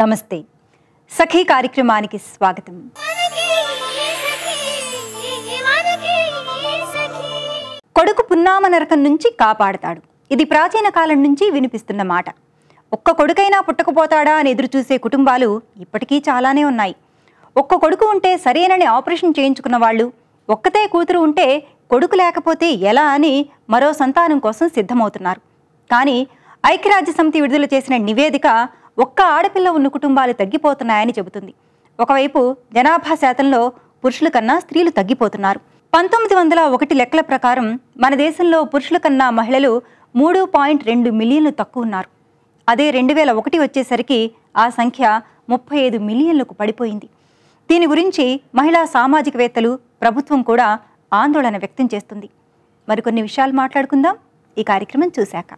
నమస్తే సఖీ కార్యక్రమానికి స్వాగతం. కొడుకు పున్నామ నరకం నుంచి కాపాడతాడు. ఇది ప్రాచీన కాలం నుంచి వినిపిస్తున్న మాట. ఒక్క కొడుకైనా పుట్టకపోతాడా అని ఎదురు చూసే కుటుంబాలు ఇప్పటికీ చాలానే ఉన్నాయి. ఒక్క కొడుకు ఉంటే సరేనని ఆపరేషన్ చేయించుకున్న వాళ్ళు, ఒక్కతే కూతురు ఉంటే కొడుకు లేకపోతే ఎలా అని మరో సంతానం కోసం సిద్ధమవుతున్నారు. కానీ ఐక్యరాజ్య సమితి విడుదల చేసిన నివేదిక ఒక్క ఆడపిల్ల ఉన్న కుటుంబాలు తగ్గిపోతున్నాయని చెబుతుంది. ఒకవైపు జనాభా శాతంలో పురుషుల కన్నా స్త్రీలు తగ్గిపోతున్నారు. 1901 లెక్కల ప్రకారం మన దేశంలో పురుషుల కన్నా మహిళలు 3.2 మిలియన్లు తక్కువ ఉన్నారు. అదే 2001 వచ్చేసరికి ఆ సంఖ్య 35 మిలియన్లకు పడిపోయింది. దీని గురించి మహిళా సామాజికవేత్తలు, ప్రభుత్వం కూడా ఆందోళన వ్యక్తం చేస్తుంది. మరికొన్ని విషయాలు మాట్లాడుకుందాం ఈ కార్యక్రమం చూశాక.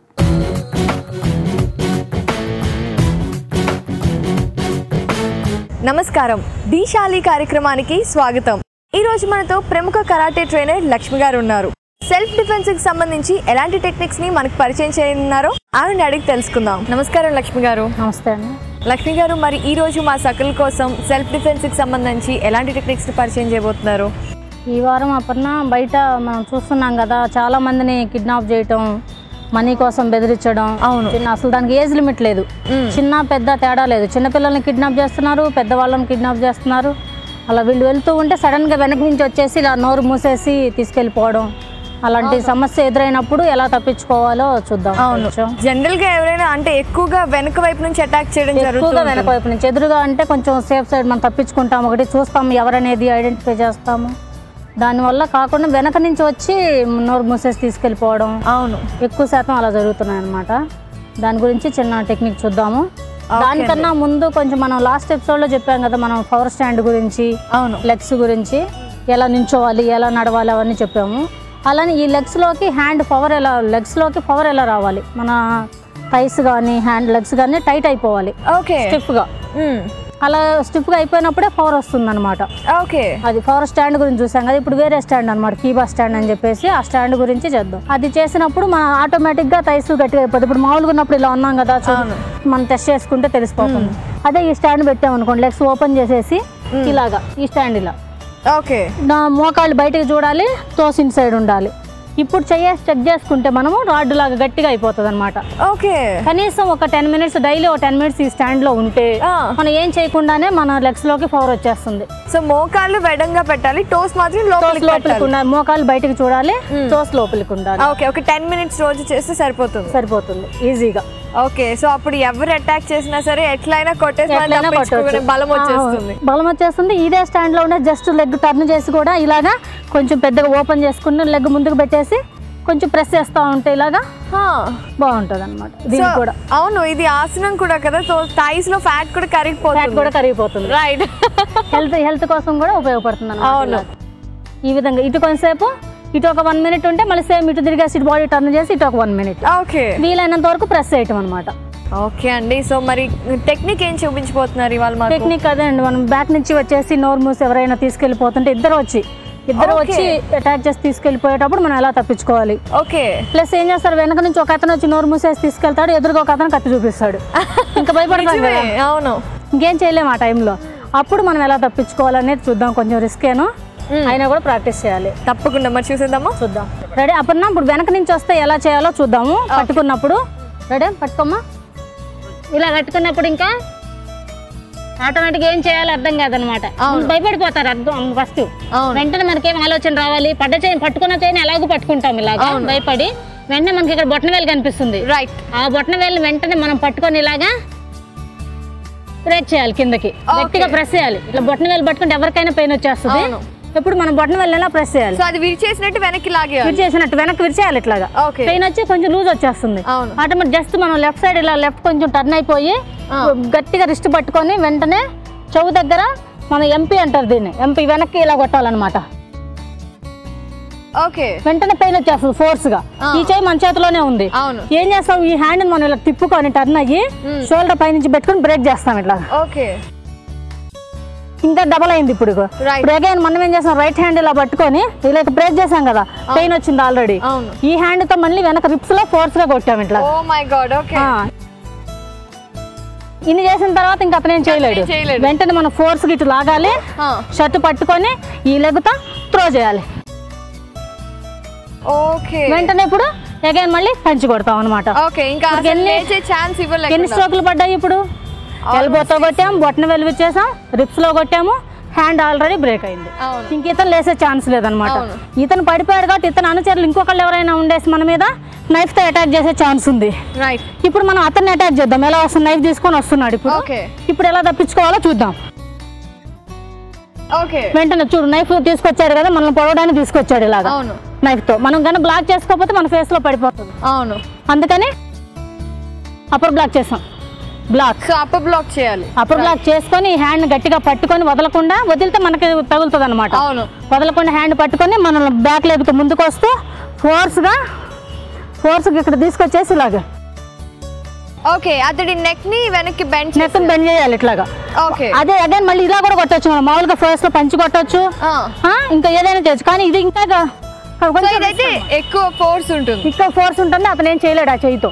నమస్కారం, దీశాలి కార్యక్రమానికి స్వాగతం. ఈ రోజు మనతో ప్రముఖ కరాటే ట్రైనర్ లక్ష్మి గారు ఉన్నారు. సెల్ఫ్ డిఫెన్స్ కి సంబంధించి ఎలాంటి టెక్నిక్స్ ని మనకు పరిచయం చేయనున్నారో ఆవిడని అడిగి తెలుసుకుందాం. నమస్కారం లక్ష్మి గారు. నమస్తే అండి. లక్ష్మి గారు, మరి ఈ రోజు మా సకల కోసం సెల్ఫ్ డిఫెన్స్ కి సంబంధించి ఎలాంటి టెక్నిక్స్ ని పరిచయం చేయబోతున్నారు? ఈ వారం అపర్ణ బయట మనం చూస్తున్నాం కదా, చాలా మందిని కిడ్నాప్ చేయటం, మనీ కోసం బెదిరించడం. అవును, అసలు దానికి ఏజ్ లిమిట్ లేదు, చిన్న పెద్ద తేడా లేదు. చిన్నపిల్లల్ని కిడ్నాప్ చేస్తున్నారు, పెద్దవాళ్ళని కిడ్నాప్ చేస్తున్నారు. అలా వీళ్ళు వెళ్తూ ఉంటే సడన్గా వెనక నుంచి వచ్చేసి ఇలా నోరు మూసేసి తీసుకెళ్ళిపోవడం. అలాంటి సమస్య ఎదురైనప్పుడు ఎలా తప్పించుకోవాలో చూద్దాం. అవును, జనరల్ గా ఎవరైనా అంటే ఎక్కువగా వెనక వైపు నుంచి అటాక్ చేయడం జరుగుతుంది. వెనక వైపు నుంచి, ఎదురుగా అంటే కొంచెం సేఫ్ సైడ్ మనం తప్పించుకుంటాం. ఒకటి చూస్తాము ఎవరనేది ఐడెంటిఫై చేస్తాము. దానివల్ల కాకుండా వెనక నుంచి వచ్చి నోరు మూసేసి తీసుకెళ్ళిపోవడం. అవును, ఎక్కువ శాతం అలా జరుగుతున్నాయి అన్నమాట. దాని గురించి చిన్న టెక్నిక్ చూద్దాము. దానికన్నా ముందు కొంచెం మనం లాస్ట్ ఎపిసోడ్లో చెప్పాం కదా, మనం పవర్ స్టాండ్ గురించి, అవును, లెగ్స్ గురించి, ఎలా నించోవాలి, ఎలా నడవాలి అవన్నీ చెప్పాము. అలానే ఈ లెగ్స్లోకి లెగ్స్లోకి పవర్ ఎలా రావాలి, మన థైస్ కానీ లెగ్స్ కానీ టైట్ అయిపోవాలి. ఓకే, స్టిఫ్గా. అలా స్టిఫ్గా అయిపోయినప్పుడే పవర్ వస్తుంది అనమాట. ఓకే, అది పవర్ స్టాండ్ గురించి చూసాం కదా. ఇప్పుడు వేరే స్టాండ్ అనమాట, కీబా స్టాండ్ అని చెప్పేసి ఆ స్టాండ్ గురించి చేద్దాం. అది చేసినప్పుడు మన ఆటోమేటిక్గా థైస్ గట్టిగా అయిపోతుంది. ఇప్పుడు మామూలుగా ఉన్నప్పుడు ఇలా ఉన్నాం కదా, మనం టెస్ట్ చేసుకుంటే తెలిసిపోతుంది. అదే ఈ స్టాండ్ పెట్టామనుకోండి, లెగ్స్ ఓపెన్ చేసేసి ఇలాగా ఈ స్టాండ్ ఇలా, ఓకే, నా మోకాళ్ళు బయటకు చూడాలి, తోస్ ఇన్ సైడ్ ఉండాలి. ఇప్పుడు చెక్ చేసుకుంటే మనము రాడ్డు లాగా గట్టిగా అయిపోతుంది అనమాట. ఓకే, కనీసం ఒక 10 మినిట్స్, డైలీ ఒక 10 మినిట్స్ ఈ స్టాండ్ లో ఉంటే మనం ఏం చేయకుండానే మన లెగ్స్ లోకి పవర్ వచ్చేస్తుంది. సో మోకాళ్ళు వెడంగా పెట్టాలి, టోస్ మాత్రం లోపలికి ఉండాలి. మోకాళ్ళు బయటకు చూడాలి, టోస్ లోపలికి ఉండాలి. ఓకే, ఒక 10 మినిట్స్ రోజు చేస్తే సరిపోతుంది ఈజీగా. ఓకే, సో అప్పుడు ఎవరు అటాక్ చేసినా సరే ఎట్లయినా కొట్టేసి బలం వచ్చేస్తుంది. ఇదే స్టాండ్ లో ఉండే జస్ట్ లెగ్ టర్న్ చేసి కూడా ఇలాగా కొంచెం పెద్దగా ఓపెన్ చేసుకుని లెగ్ ముందుకు పెట్టేసి కొంచెం ప్రెస్ చేస్తూ ఉంటే ఇలాగా బాగుంటది అనమాట. దీనికి కూడా అవును, ఇది ఆసనం కూడా కదా, సో థైస్ లో ఫ్యాట్ కూడా కరిగిపోతుంది. రైట్, హెల్త్ కోసం కూడా ఉపయోగపడుతుంది అన్నమాట. ఈ విధంగా ఇటు కొంతసేపు, ఇటు ఒక 1 మినిట్ ఉంటే మళ్ళీ సేమ్ ఇటు తిరిగేసి ఇటు బాడీ టర్న్ చేసి ఇటు ఒక 1 మినిట్. ఓకే, వీలైనంత వరకు ప్రెస్ చేయటం అనమాట. ఓకే అండి, సో మరి టెక్నిక్ ఏం చూపించబోతున్నారు ఇవాళ? టెక్నిక్ అదే అండి, మనం బ్యాక్ నుంచి వచ్చేసి నోరు మూసి ఎవరైనా తీసుకెళ్ళిపోతుంటే ఇద్దరు వచ్చి అటాక్ చేసి తీసుకెళ్ళిపోయేటప్పుడు మనం ఎలా తప్పించుకోవాలి. ఓకే, ప్లస్ ఏం చేస్తారు, వెనక నుంచి ఒక అతను వచ్చి నోరు మూసేసి తీసుకెళ్తాడు, ఎదురుగా ఒక అతను కత్తి చూపిస్తాడు. ఇంకా భయపడతాం కదా. అవును, ఇంకేం చేయలేము ఆ టైంలో. అప్పుడు మనం ఎలా తప్పించుకోవాలనేది చూద్దాం. కొంచెం రిస్కేను అయినా కూడా ప్రాక్టీస్ చేయాలి. తప్పకుండా, మరి చూద్దాం. రెడీ అప్పుడున్నా, ఇప్పుడు వెనక నుంచి వస్తే ఎలా చేయాలో చూద్దాము. పట్టుకున్నప్పుడు రెడీ, పట్టుకోమ్మా. ఇలా కట్టుకున్నప్పుడు ఇంకా ఆటోమేటిక్ ఏం చేయాలో అర్థం కాదనమాట. భయపడిపోతారు అర్థం ఫస్ట్. వెంటనే మనకేం ఆలోచన రావాలి, పట్టుకున్న చైన్ ఎలాగో పట్టుకుంటాం ఇలాగా భయపడి. వెంటనే మనకి ఇక్కడ బొట్టన వేలు కనిపిస్తుంది. రైట్, ఆ బొట్టన వేలు వెంటనే మనం పట్టుకొని ఇలాగా ప్రెస్ చేయాలి, కిందకి గట్టిగా ప్రెస్ చేయాలి. ఇట్లా బొట్టన వేలు పట్టుకుంటే ఎవరికైనా పెయిన్ వచ్చేస్తుంది. ఇప్పుడు మనం బొట్టన వేలు ఎలా ప్రెస్ చేయాలి, అది విరిచేసినట్టు వెనక్కి వెనక్కి విరిచేయాలి. ఇట్లాగా పెయిన్ వచ్చి కొంచెం లూజ్ వచ్చేస్తుంది. ఆటోమేటిక్ జస్ట్ మనం లెఫ్ట్ సైడ్ ఇలా లెఫ్ట్ కొంచెం టర్న్ అయిపోయి గట్టిగా రిస్ట్ పట్టుకొని వెంటనే చెవు దగ్గర మన ఎంపీ అంటారు దీన్ని, ఎంపీ వెనక్కి ఇలా కొట్టాలన్నమాట. ఓకే, వెంటనే పెయిన్ వచ్చేస్తుంది ఫోర్స్ గా. ఈ చేయి మన చేతిలోనే ఉంది. ఏం చేస్తాం, ఈ హ్యాండ్ మనం ఇలా తిప్పుకొని టర్న్ అయ్యి షోల్డర్ పై నుంచి పెట్టుకుని బ్రేక్ చేస్తాం ఇట్లా. ఓకే, ఇంకా డబల్ అయింది. ఇప్పుడు అగైన్ మనం ఏం చేస్తాం, రైట్ హ్యాండ్ ఇలా పట్టుకొని ఇలా బ్రేక్ చేసాం కదా, పెయిన్ వచ్చింది ఆల్రెడీ. ఈ హ్యాండ్ తో మళ్ళీ వెనక రిప్స్ లో ఫోర్స్ గా కొట్టాం ఇట్లా. ఇన్ని చేసిన తర్వాత ఇంకా అతను ఏం చేయలేడు. వెంటనే మనం ఫోర్స్ గిట్టు లాగాలి, షర్ట్ పట్టుకొని ఈ లెగ్తో త్రో చేయాలి. వెంటనే ఇప్పుడు అగైన్ మళ్ళీ పంచి కొడతాం అనమాట. ఎన్ని స్ట్రోకులు పడ్డాయి ఇప్పుడు? ఎల్బోతో కొట్టాము, బొట్టన వెలివిచ్చేసాం, రిప్స్ లో కొట్టాము, హ్యాండ్ ఆల్రెడీ బ్రేక్ అయింది. ఇంక ఇతను లేసే ఛాన్స్ లేదనమాట. ఇతను పడిపోయాడు కాబట్టి ఇతను అనుచరులు ఇంకొకళ్ళు ఎవరైనా ఉండేసి మన మీద నైఫ్ తో అటాక్ చేసే ఛాన్స్ ఉంది. ఇప్పుడు మనం అతన్ని అటాక్ చేద్దాం. ఎలా వస్తుంది? నైఫ్ తీసుకొని వస్తున్నాడు. ఇప్పుడు ఎలా తప్పించుకోవాలో చూద్దాం. వెంటనే చూడు, నైఫ్ తీసుకొచ్చాడు కదా, మనం పొడవడానికి తీసుకొచ్చాడు ఇలాగా నైఫ్ తో. మనం కానీ బ్లాక్ చేసుకోకపోతే మన ఫేస్ లో పడిపోతుంది. అందుకని అప్పర్ బ్లాక్ చేసాం. అప్పర్ బ్లాక్ చేయాలి. అప్పర్ బ్లాక్ చేసుకొని హ్యాండ్ గట్టిగా పట్టుకొని వదలకుండా, వదిలితే మనకి తగులుతుంది అనమాట. వదలకుండా హ్యాండ్ పట్టుకొని మనం బ్యాక్ లెగ్ తో ముందుకు వస్తూ ఫోర్స్ గా ఇక్కడ తీసుకొచ్చేసి ఇలాగా అతడి నెక్ ని వెనక్కి బెండ్ చేయాలి ఇట్లాగా. అదే అగైన్ మళ్ళీ ఇలా కూడా కొట్టొచ్చు. మనం మామూలుగా ఫస్ట్ లో పంచి కొట్టొచ్చు, ఇంకా ఏదైనా చేయొచ్చు. కానీ ఇది ఇంకా ఎక్కువ ఫోర్స్ ఉంటుంది. అతను ఏం చేయలేడు ఆ చేయితో.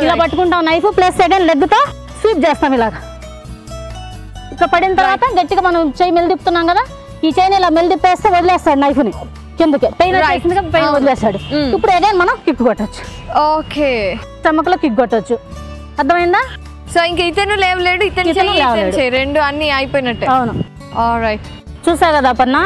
ఇలా పట్టుకుంటాం నైఫ్, ప్లస్ అగైన్ లెగ్ తో స్వీప్ చేస్తాం ఇలాగా. ఇక్కడ పడిన తర్వాత గట్టిగా మనం చేయి మెలిదిప్పుతున్నాం కదా, ఈ చేయిని ఇలా మెలిదిప్పేస్తే వదిలేస్తాడు నైఫ్ ని కిందకి. పెయిన్ వదిలేస్తాడు. ఇప్పుడు అగైన్ మనం కిక్ కొట్టచ్చు. స్టమక్ లో కిక్ కొట్టచ్చు. అర్థమైందా? సో ఇంకా ఇతను లేవలేడు, ఇతను రెండు అన్ని అయిపోయినట్టే. అవును. చూసా కదా అపర్ణ,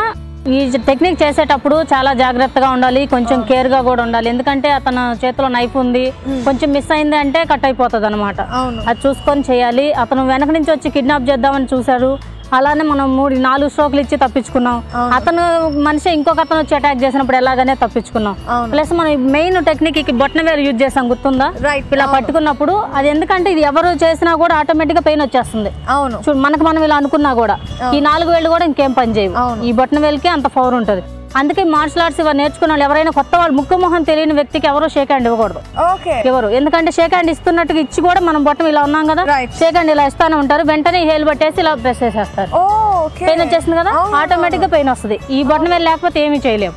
ఈ టెక్నిక్ చేసేటప్పుడు చాలా జాగ్రత్తగా ఉండాలి, కొంచెం కేర్ గా కూడా ఉండాలి. ఎందుకంటే అతను చేతిలో నైఫ్ ఉంది, కొంచెం మిస్ అయింది అంటే కట్ అయిపోతుంది అనమాట. అది చూసుకొని చేయాలి. అతను వెనక నుంచి వచ్చి కిడ్నాప్ చేద్దామని చూశారు, అలానే మనం 3-4 స్ట్రోకులు ఇచ్చి తప్పించుకున్నాం. అతను మనిషి ఇంకొక అతను వచ్చి అటాక్ చేసినప్పుడు ఎలాగనే తప్పించుకున్నాం. ప్లస్ మనం మెయిన్ టెక్నిక్ బొట్టన వేలు యూజ్ చేసాం, గుర్తుందా? ఇలా పట్టుకున్నప్పుడు అది ఎందుకంటే ఇది ఎవరు చేసినా కూడా ఆటోమేటిక్ గా పెయిన్ వచ్చేస్తుంది. చూడు, మనకు మనం ఇలా అనుకున్నా కూడా ఈ 4 వేళ్ళు కూడా ఇంకేం పని చేయవు. ఈ బొట్టన వేలుకి అంత పవర్ ఉంటుంది. అందుకే మార్షల్ ఆర్ట్స్ ఇవన్నీ నేర్చుకున్న వాళ్ళు ఎవరైనా కొత్త వాళ్ళు, ముక్కు మొహం తెలియని వ్యక్తికి ఎవరో షేక్ హ్యాండ్ ఇవ్వకూడదు. ఎవరు, ఎందుకంటే షేక్ హ్యాండ్ ఇస్తున్నట్టుగా ఇచ్చి కూడా మనం బొట్టం ఇలా ఉన్నాం కదా, షేక్ హ్యాండ్ ఇలా ఇస్తానే ఉంటారు. వెంటనే హేల్ పట్టేసి ఇలా ప్రెస్ చేసేస్తారు. పెయిన్ వచ్చేసింది కదా, ఆటోమేటిక్ గా పెయిన్ వస్తుంది. ఈ బొట్టం వేలు లేకపోతే ఏమీ చేయలేము.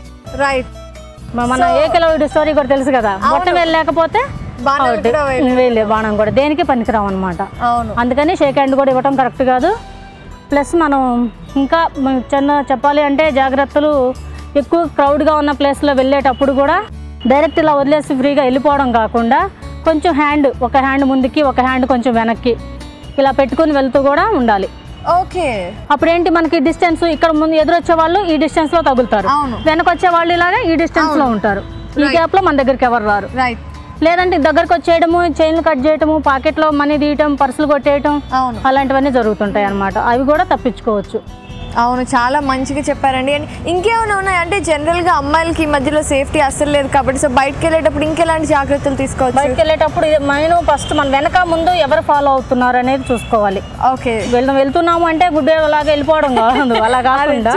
మన ఏకలవ్యుడి స్టోరీ కూడా తెలుసు కదా, బొట్టం వేలు లేకపోతే బాణం కూడా దేనికి పనికిరావు అనమాట. అందుకని షేక్ హ్యాండ్ కూడా ఇవ్వటం కరెక్ట్ కాదు. ప్లస్ మనం ఇంకా చిన్న చెప్పాలి అంటే జాగ్రత్తలు, ఎక్కువ క్రౌడ్గా ఉన్న ప్లేస్లో వెళ్ళేటప్పుడు కూడా డైరెక్ట్ ఇలా వదిలేసి ఫ్రీగా వెళ్ళిపోవడం కాకుండా కొంచెం హ్యాండ్, ఒక హ్యాండ్ ముందుకి ఒక హ్యాండ్ కొంచెం వెనక్కి ఇలా పెట్టుకుని వెళ్తూ కూడా ఉండాలి. అప్పుడేంటి మనకి డిస్టెన్స్, ఇక్కడ ముందు ఎదురొచ్చే వాళ్ళు ఈ డిస్టెన్స్ లో తగులుతారు, వెనక వచ్చే వాళ్ళు ఇలాగా ఈ డిస్టెన్స్ లో ఉంటారు. ఈ గ్యాప్ లో మన దగ్గరికి ఎవరు రారు. లేదంటే దగ్గరకు వచ్చేయడము, చైన్లు కట్ చేయడము, పాకెట్ లో మనీ తీయటం, పర్సులు కొట్టేయటం, అలాంటివన్నీ జరుగుతుంటాయి అన్నమాట. అవి కూడా తప్పించుకోవచ్చు. అవును, చాలా మంచిగా చెప్పారండి. అండ్ ఇంకేమైనా ఉన్నాయి అంటే జనరల్గా అమ్మాయిలకి ఈ మధ్యలో సేఫ్టీ అస్సలు లేదు కాబట్టి, సో బయటకు వెళ్ళేటప్పుడు ఇంకెలాంటి జాగ్రత్తలు తీసుకోవచ్చు? బయటకు వెళ్ళేటప్పుడు మెయిన్ ఫస్ట్ మన వెనక ముందు ఎవరు ఫాలో అవుతున్నారు అనేది చూసుకోవాలి. వెళ్తున్నాము అంటే గుడ్డేలాగా వెళ్ళిపోవడం కాదు, అలా కాకుండా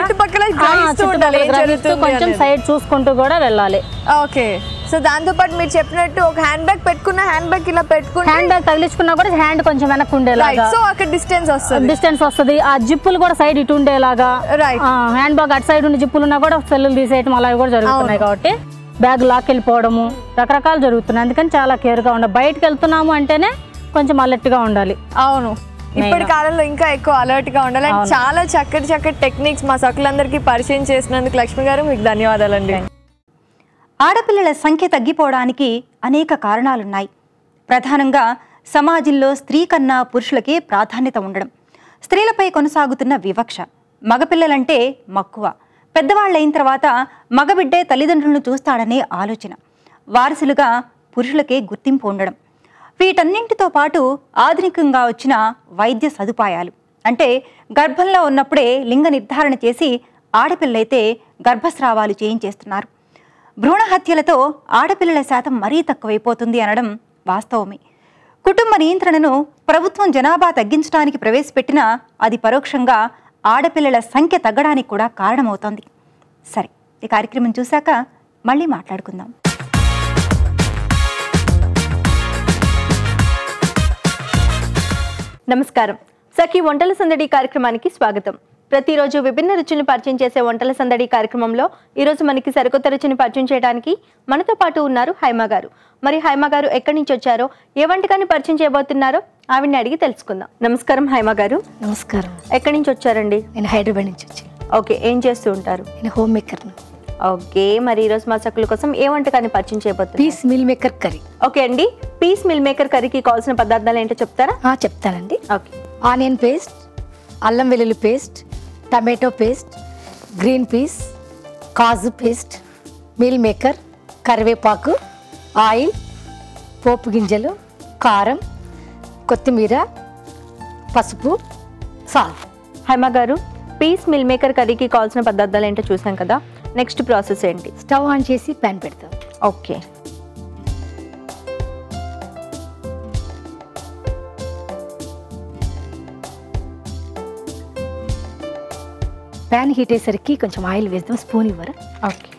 కొంచెం సైడ్ చూసుకుంటూ కూడా వెళ్ళాలి. సో దాంతో పాటు మీరు చెప్పినట్టు ఒక హ్యాండ్ బ్యాగ్ పెట్టుకున్న, హ్యాండ్ బ్యాగ్ ఇలా పెట్టుకుని హ్యాండ్ బ్యాగ్ తగిలించుకున్నా కూడా హ్యాండ్ కొంచెం వెనక్కి ఉండేలాగా, సో అక్కడ డిస్టెన్స్ వస్తుంది. ఆ జిప్పులు కూడా సైడ్ ఇటు ఉండేలాగా, హ్యాండ్ బ్యాగ్ అటు సైడ్ ఉండి జిప్పులు ఉన్నా కూడా సెల్లులు తీసేయడం అలాగే కూడా జరుగుతున్నాయి. కాబట్టి బ్యాగ్ లాక్ వెళ్ళిపోవడము రకరకాలు జరుగుతున్నాయి. అందుకని చాలా కేర్గా ఉండాలి. బయటకు వెళ్తున్నాము అంటేనే కొంచెం అలర్ట్ గా ఉండాలి. అవును, ఇప్పటి కాలంలో ఇంకా ఎక్కువ అలర్ట్ గా ఉండాలి. అండ్ చాలా చక్కటి టెక్నిక్స్ మా సకులందరికీ పరిచయం చేసినందుకు లక్ష్మి గారు మీకు ధన్యవాదాలండి. ఆడపిల్లల సంఖ్య తగ్గిపోవడానికి అనేక కారణాలున్నాయి. ప్రధానంగా సమాజంలో స్త్రీ కన్నా పురుషులకే ప్రాధాన్యత ఉండడం, స్త్రీలపై కొనసాగుతున్న వివక్ష, మగపిల్లలంటే మక్కువ, పెద్దవాళ్ళైన తర్వాత మగబిడ్డే తల్లిదండ్రులను చూస్తాడనే ఆలోచన, వారసులుగా పురుషులకే గుర్తింపు ఉండడం, వీటన్నింటితో పాటు ఆధునికంగా వచ్చిన వైద్య సదుపాయాలు. అంటే గర్భంలో ఉన్నప్పుడే లింగ నిర్ధారణ చేసి ఆడపిల్లైతే గర్భస్రావాలు చేయించేస్తున్నారు. భ్రూణ హత్యలతో ఆడపిల్లల శాతం మరీ తక్కువైపోతుంది అనడం వాస్తవమే. కుటుంబ నియంత్రణను ప్రభుత్వం జనాభా తగ్గించడానికి ప్రవేశపెట్టినా అది పరోక్షంగా ఆడపిల్లల సంఖ్య తగ్గడానికి కూడా కారణమవుతోంది. సరే, ఈ కార్యక్రమం చూశాక మళ్ళీ మాట్లాడుకుందాం. నమస్కారం. సఖీ వంటల సందడి కార్యక్రమానికి స్వాగతం. ప్రతిరోజు విభిన్న రుచులను పరిచయం చేసే వంటల సందడి కార్యక్రమంలో ఈరోజు మనకి సరికొత్త రుచిని పరిచయం చేయడానికి మనతో పాటు ఉన్నారు హైమా గారు. మరి హైమా గారు ఎక్కడి నుంచి వచ్చారో, ఏ వంటకాన్ని పరిచయం చేయబోతున్నారో ఆవిడని అడిగి తెలుసుకుందాం. నమస్కారం హైమ గారు. నమస్కారం. ఎక్కడి నుంచి వచ్చారండి? నేను హైదరాబాద్ నుంచి వచ్చాను. ఓకే, ఏం చేస్తూ ఉంటారు? నేను హోమ్ మేకర్. ఓకే, మరి ఈరోజు మా సకుల కోసం ఏ వంటకాన్ని పరిచయం చేయబోతున్నారు? Peas meal maker curry. Okay అండి, పీస్ మిల్ మేకర్ కర్రీకి కావాల్సిన పదార్థాలు ఏంటో చెప్తారా? చెప్తానండి. ఓకే. ఆనియన్ పేస్ట్, అల్లం వెల్లుల్లి paste, tomato paste, green peas, కాజు పేస్ట్, మిల్ మేకర్, కరివేపాకు, ఆయిల్, పోపు గింజలు, కారం, కొత్తిమీర, పసుపు, సాల్ట్. హైమ గారు, పీస్ మిల్ మేకర్ కర్రీకి కావాల్సిన పదార్థాలు ఏంటో చూసాం కదా, నెక్స్ట్ ప్రాసెస్ ఏంటి? స్టవ్ ఆన్ చేసి ప్యాన్ పెడతాం. ఓకే. ప్యాన్ హీట్ అయ్యేసరికి కొంచెం ఆయిల్ వేద్దాం. స్పూన్ ఇవ్వరా? ఓకే.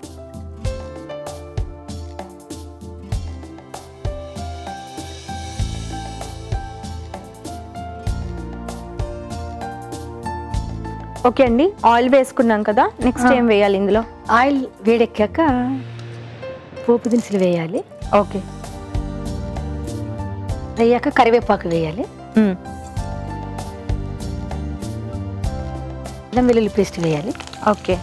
ఓకే అండి, ఆయిల్ వేసుకున్నాం కదా, నెక్స్ట్ ఏం వేయాలి ఇందులో? ఆయిల్ వేడెక్కాక పోపు దినుసులు వేయాలి. ఓకే. అయ్యాక కరివేపాకు వేయాలి. అల్లం వెల్లుల్లి పేస్ట్ వేయాలి. ఓకే.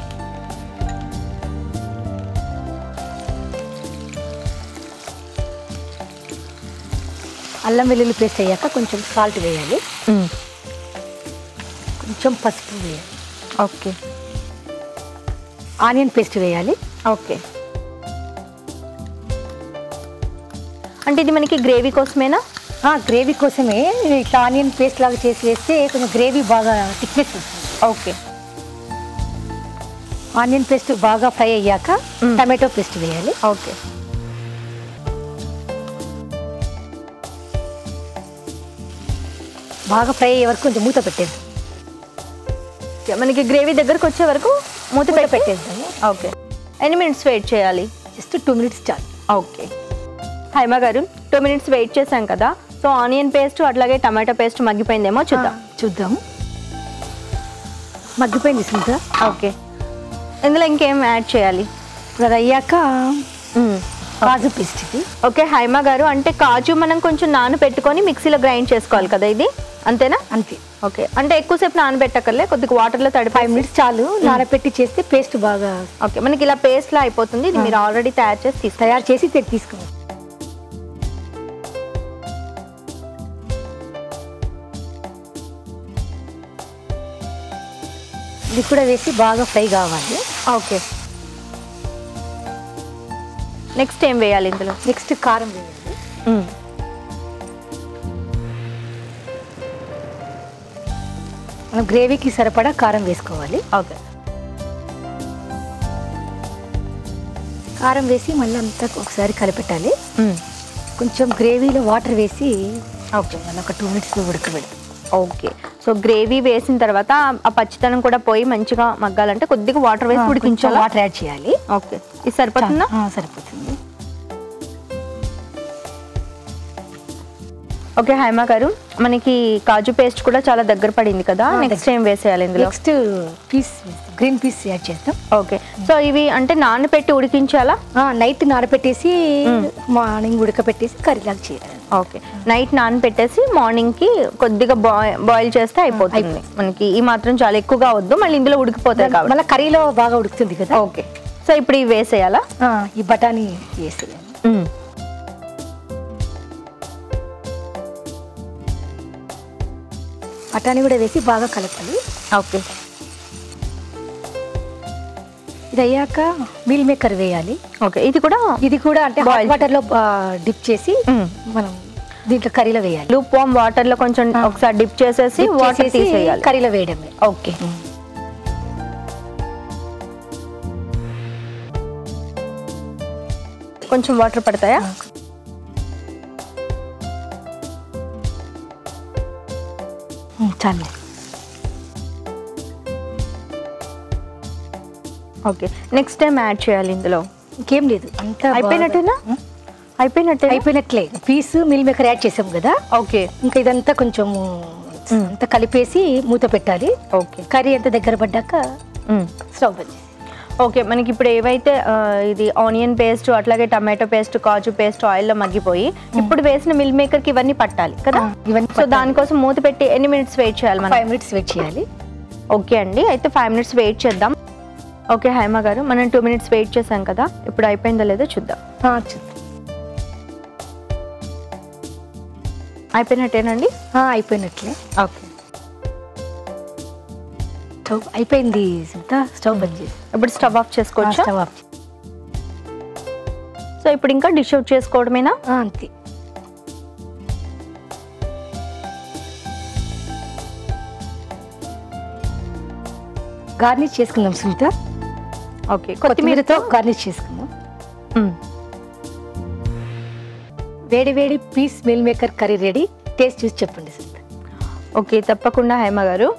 అల్లం వెల్లుల్లి పేస్ట్ అయ్యాక కొంచెం సాల్ట్ వేయాలి. కొంచెం పసుపు వేయాలి. ఓకే. ఆనియన్ పేస్ట్ వేయాలి. ఓకే. అంటే ఇది మనకి గ్రేవీ కోసమేనా? గ్రేవీ కోసమే ఇట్లా ఆనియన్ పేస్ట్ లాగా చేసి వేస్తే కొంచెం గ్రేవీ బాగా థిక్నెస్ వస్తుంది. ఓకే. ఆనియన్ పేస్ట్ బాగా ఫ్రై అయ్యాక టమాటో పేస్ట్ వేయాలి. ఓకే. బాగా ఫ్రై అయ్యే వరకు కొంచెం మూత పెట్టేది. మనకి గ్రేవీ దగ్గరకు వచ్చే వరకు మూత పెట్టేద్దాము. ఓకే. ఎన్ని మినిట్స్ వెయిట్ చేయాలి? జస్ట్ 2 minutes చాలు. ఓకే. హైమ గారు, 2 minutes వెయిట్ చేశాం కదా, సో ఆనియన్ పేస్ట్ అట్లాగే టమాటో పేస్ట్ మగ్గిపోయిందేమో చూద్దాము. మగ్గిపోయింది సుందా. ఓకే. ఇందులో ఇంకేం యాడ్ చేయాలి? అది అయ్యాక కాజు పేస్ట్ ఇది. ఓకే హైమ గారు, అంటే కాజు మనం కొంచెం నానబెట్టుకొని మిక్సీలో గ్రైండ్ చేసుకోవాలి కదా, ఇది అంతేనా? అంతే. ఓకే. అంటే ఎక్కువసేపు నానబెట్టకర్లే, కొద్దిగా వాటర్లో 5 minutes చాలు. నానబెట్టి చేస్తే పేస్ట్ బాగా. ఓకే, మనకి ఇలా పేస్ట్ లా అయిపోతుంది. ఇది మీరు ఆల్రెడీ తయారు చేసి తీసుకున్నాం. ఇది కూడా వేసి బాగా ఫ్రై కావాలి. ఓకే. నెక్స్ట్ ఏం వేయాలి ఇందులో? నెక్స్ట్ కారం వేయాలి. మనం గ్రేవీకి సరిపడా కారం వేసుకోవాలి. ఓకే. కారం వేసి మళ్ళీ అంతా ఒకసారి కలిపెట్టాలి. కొంచెం గ్రేవీలో వాటర్ వేసి ఓకే మళ్ళీ ఒక 2 minutes ఉడకబెడతాం. ఓకే. సో గ్రేవీ వేసిన తర్వాత ఆ పచ్చితనం కూడా పోయి మంచిగా మగ్గాలంటే కొద్దిగా వాటర్ వేసి ఉడికించాలి. వాటర్ యాడ్ చేయాలి. ఓకే. ఇది సరిపోతుందా? సరిపోతుంది. ఓకే హైమ గారు, మనకి కాజు పేస్ట్ కూడా చాలా దగ్గర పడింది కదా, నెక్స్ట్ ఏం వేసేయాలి ఇందులో? Next peas green peas add చేద్దాం. ఓకే. సో ఇవి అంటే నానబెట్టి ఉడికించాలా? నైట్ నానబెట్టేసి మార్నింగ్ ఉడకబెట్టేసి కర్రీలాగా చేయాలి. ఓకే. నైట్ నానబెట్టేసి మార్నింగ్ కి కొద్దిగా బాయిల్ చేస్తే అయిపోతుంది. మనకి ఈ మాత్రం చాలా ఎక్కువగా వద్దు, మళ్ళీ ఇందులో ఉడికిపోతాయి కాబట్టి మళ్ళీ కర్రీలో బాగా ఉడుకుతుంది కదా. ఓకే. సో ఇప్పుడు ఇవి వేసేయాలా? ఈ బఠానీ వేసేయాలి. బఠానీ కూడా వేసి బాగా కలపాలి. ఓకే. ఇది అయ్యాక మిల్ మేకర్ వేయాలి. ఓకే. ఇది కూడా అంటే హాట్ వాటర్ లో డిప్ చేసి మనం దీంట్లో కర్రీలో వేయాలి. లూప్ వామ్ వాటర్ లో కొంచెం ఒకసారి డిప్ చేసేసి వాటర్ తీసేయాలి, కర్రీలో వేయడమే. ఓకే. కొంచెం వాటర్ పడతాయా? చాలు. ఓకే. నెక్స్ట్ టైం యాడ్ చేయాలి ఇందులో? ఇంకేం లేదు, అంతా అయిపోయినట్టేనా? అయిపోయినట్లే. పీస్ మిల్ మేకర్ యాడ్ చేసాం కదా. ఓకే. ఇంకా ఇదంతా కొంచెం అంతా కలిపేసి మూత పెట్టాలి. ఓకే. కర్రీ అంతా దగ్గర పడ్డాక స్టవ్ బంద్ చేసి ఓకే, మనకి ఇప్పుడు ఏవైతే ఇది ఆనియన్ పేస్ట్ అట్లాగే టమాటో పేస్ట్ కాజు పేస్ట్ ఆయిల్లో మగ్గిపోయి ఇప్పుడు వేసిన మిల్ మేకర్కి ఇవన్నీ పట్టాలి కదా? ఇవన్నీ సో దానికోసం మూత పెట్టి ఎన్ని మినిట్స్ వెయిట్ చేయాలి మనం? 5 minutes వెయిట్ చేయాలి. ఓకే అండి, అయితే 5 minutes వెయిట్ చేద్దాం. ఓకే హైమా గారు, మనం 2 minutes వెయిట్ చేసాం కదా, ఇప్పుడు అయిపోయిందో లేదో చూద్దాం. అయిపోయినట్టేనండి? అయిపోయినట్లే. ఓకే, స్టవ్ అయిపోయింది సునీత. స్టవ్ బంద్ చేసి ఇప్పుడు స్టవ్ ఆఫ్ చేసుకోవచ్చు. Stove off. సో ఇప్పుడు ఇంకా డిష్ అవుట్ చేసుకోవడమేనా? అంతే. గార్నిష్ చేసుకుందాం సునీత. ఓకే, కొత్తిమీరతో గార్నిష్ చేసుకుందాం. వేడి వేడి peas meal maker curry ready. Taste చూసి చెప్పండి సునీత. ఓకే, తప్పకుండా హైమా గారు.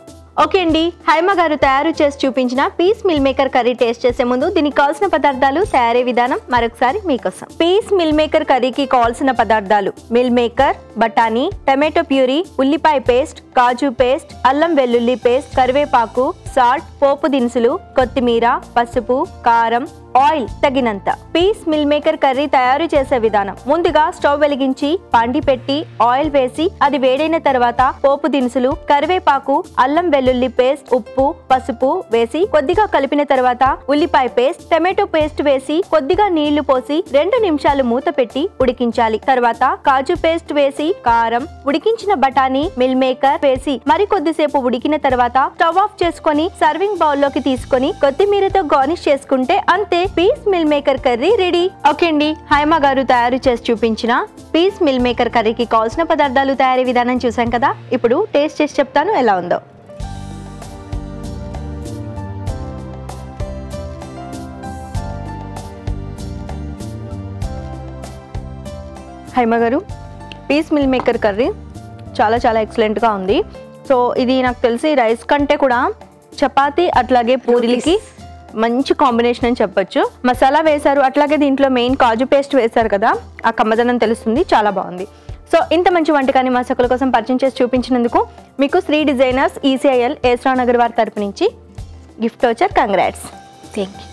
ఓకే అండి, హైమా గారు తయారు చేసి చూపించిన peas meal maker curry taste చేసే ముందు దీనికి కావాల్సిన పదార్థాలు, తయారీ విధానం మరొకసారి మీకోసం. పీస్ మిల్ మేకర్ కర్రీకి కావాల్సిన పదార్థాలు: మిల్ మేకర్, బఠానీ, టమాటో ప్యూరీ, ఉల్లిపాయ పేస్ట్, కాజు పేస్ట్, అల్లం వెల్లుల్లి పేస్ట్, కరివేపాకు, సాల్ట్, పోపు దినుసులు, కొత్తిమీర, పసుపు, కారం, ఆయిల్ తగినంత. పీస్ మిల్ మేకర్ కర్రీ తయారు చేసే విధానం: ముందుగా స్టవ్ వెలిగించి పాండి పెట్టి ఆయిల్ వేసి అది వేడైన తర్వాత పోపు దినుసులు, కరివేపాకు, అల్లం వెల్లుల్లి పేస్ట్, ఉప్పు, పసుపు వేసి కొద్దిగా కలిపిన తర్వాత ఉల్లిపాయ పేస్ట్, టమాటో పేస్ట్ వేసి కొద్దిగా నీళ్లు పోసి 2 నిమిషాలు మూత పెట్టి ఉడికించాలి. తర్వాత కాజు పేస్ట్ వేసి కారం, ఉడికించిన బఠానీ, మిల్ మేకర్ వేసి మరి కొద్దిసేపు ఉడికిన తర్వాత స్టవ్ ఆఫ్ చేసుకొని సర్వింగ్ బౌల్ లోకి తీసుకొని కొత్తిమీరతో గార్నిష్ చేసుకుంటే అంతే, peas meal maker curry ready. Okay అండి, హైమా గారు తయారు చేసి చూపించిన పీస్ మిల్ మేకర్ కర్రీకి కావాల్సిన పదార్థాలు, తయారీ విధానం చూసాం కదా. ఇప్పుడు టేస్ట్ చేసి చెప్తాను ఎలా ఉందో. హైమా గారు, పీస్ మిల్ మేకర్ కర్రీ చాలా చాలా ఎక్సలెంట్గా ఉంది. సో ఇది నాకు తెలిసి రైస్ కంటే కూడా చపాతీ అట్లాగే పూరీలకి మంచి కాంబినేషన్ అని చెప్పొచ్చు. మసాలా వేశారు, అట్లాగే దీంట్లో మెయిన్ కాజు పేస్ట్ వేశారు కదా, ఆ కమ్మదనం తెలుస్తుంది. చాలా బాగుంది. సో ఇంత మంచి వంటకాన్ని మా సకుల కోసం పరిచయం చేసి చూపించినందుకు మీకు శ్రీ డిజైనర్స్ ECIL ఏస్రా నగర్ వారి తరపు నుంచి గిఫ్ట్ వచ్చారు. కంగ్రాట్స్. Thank you.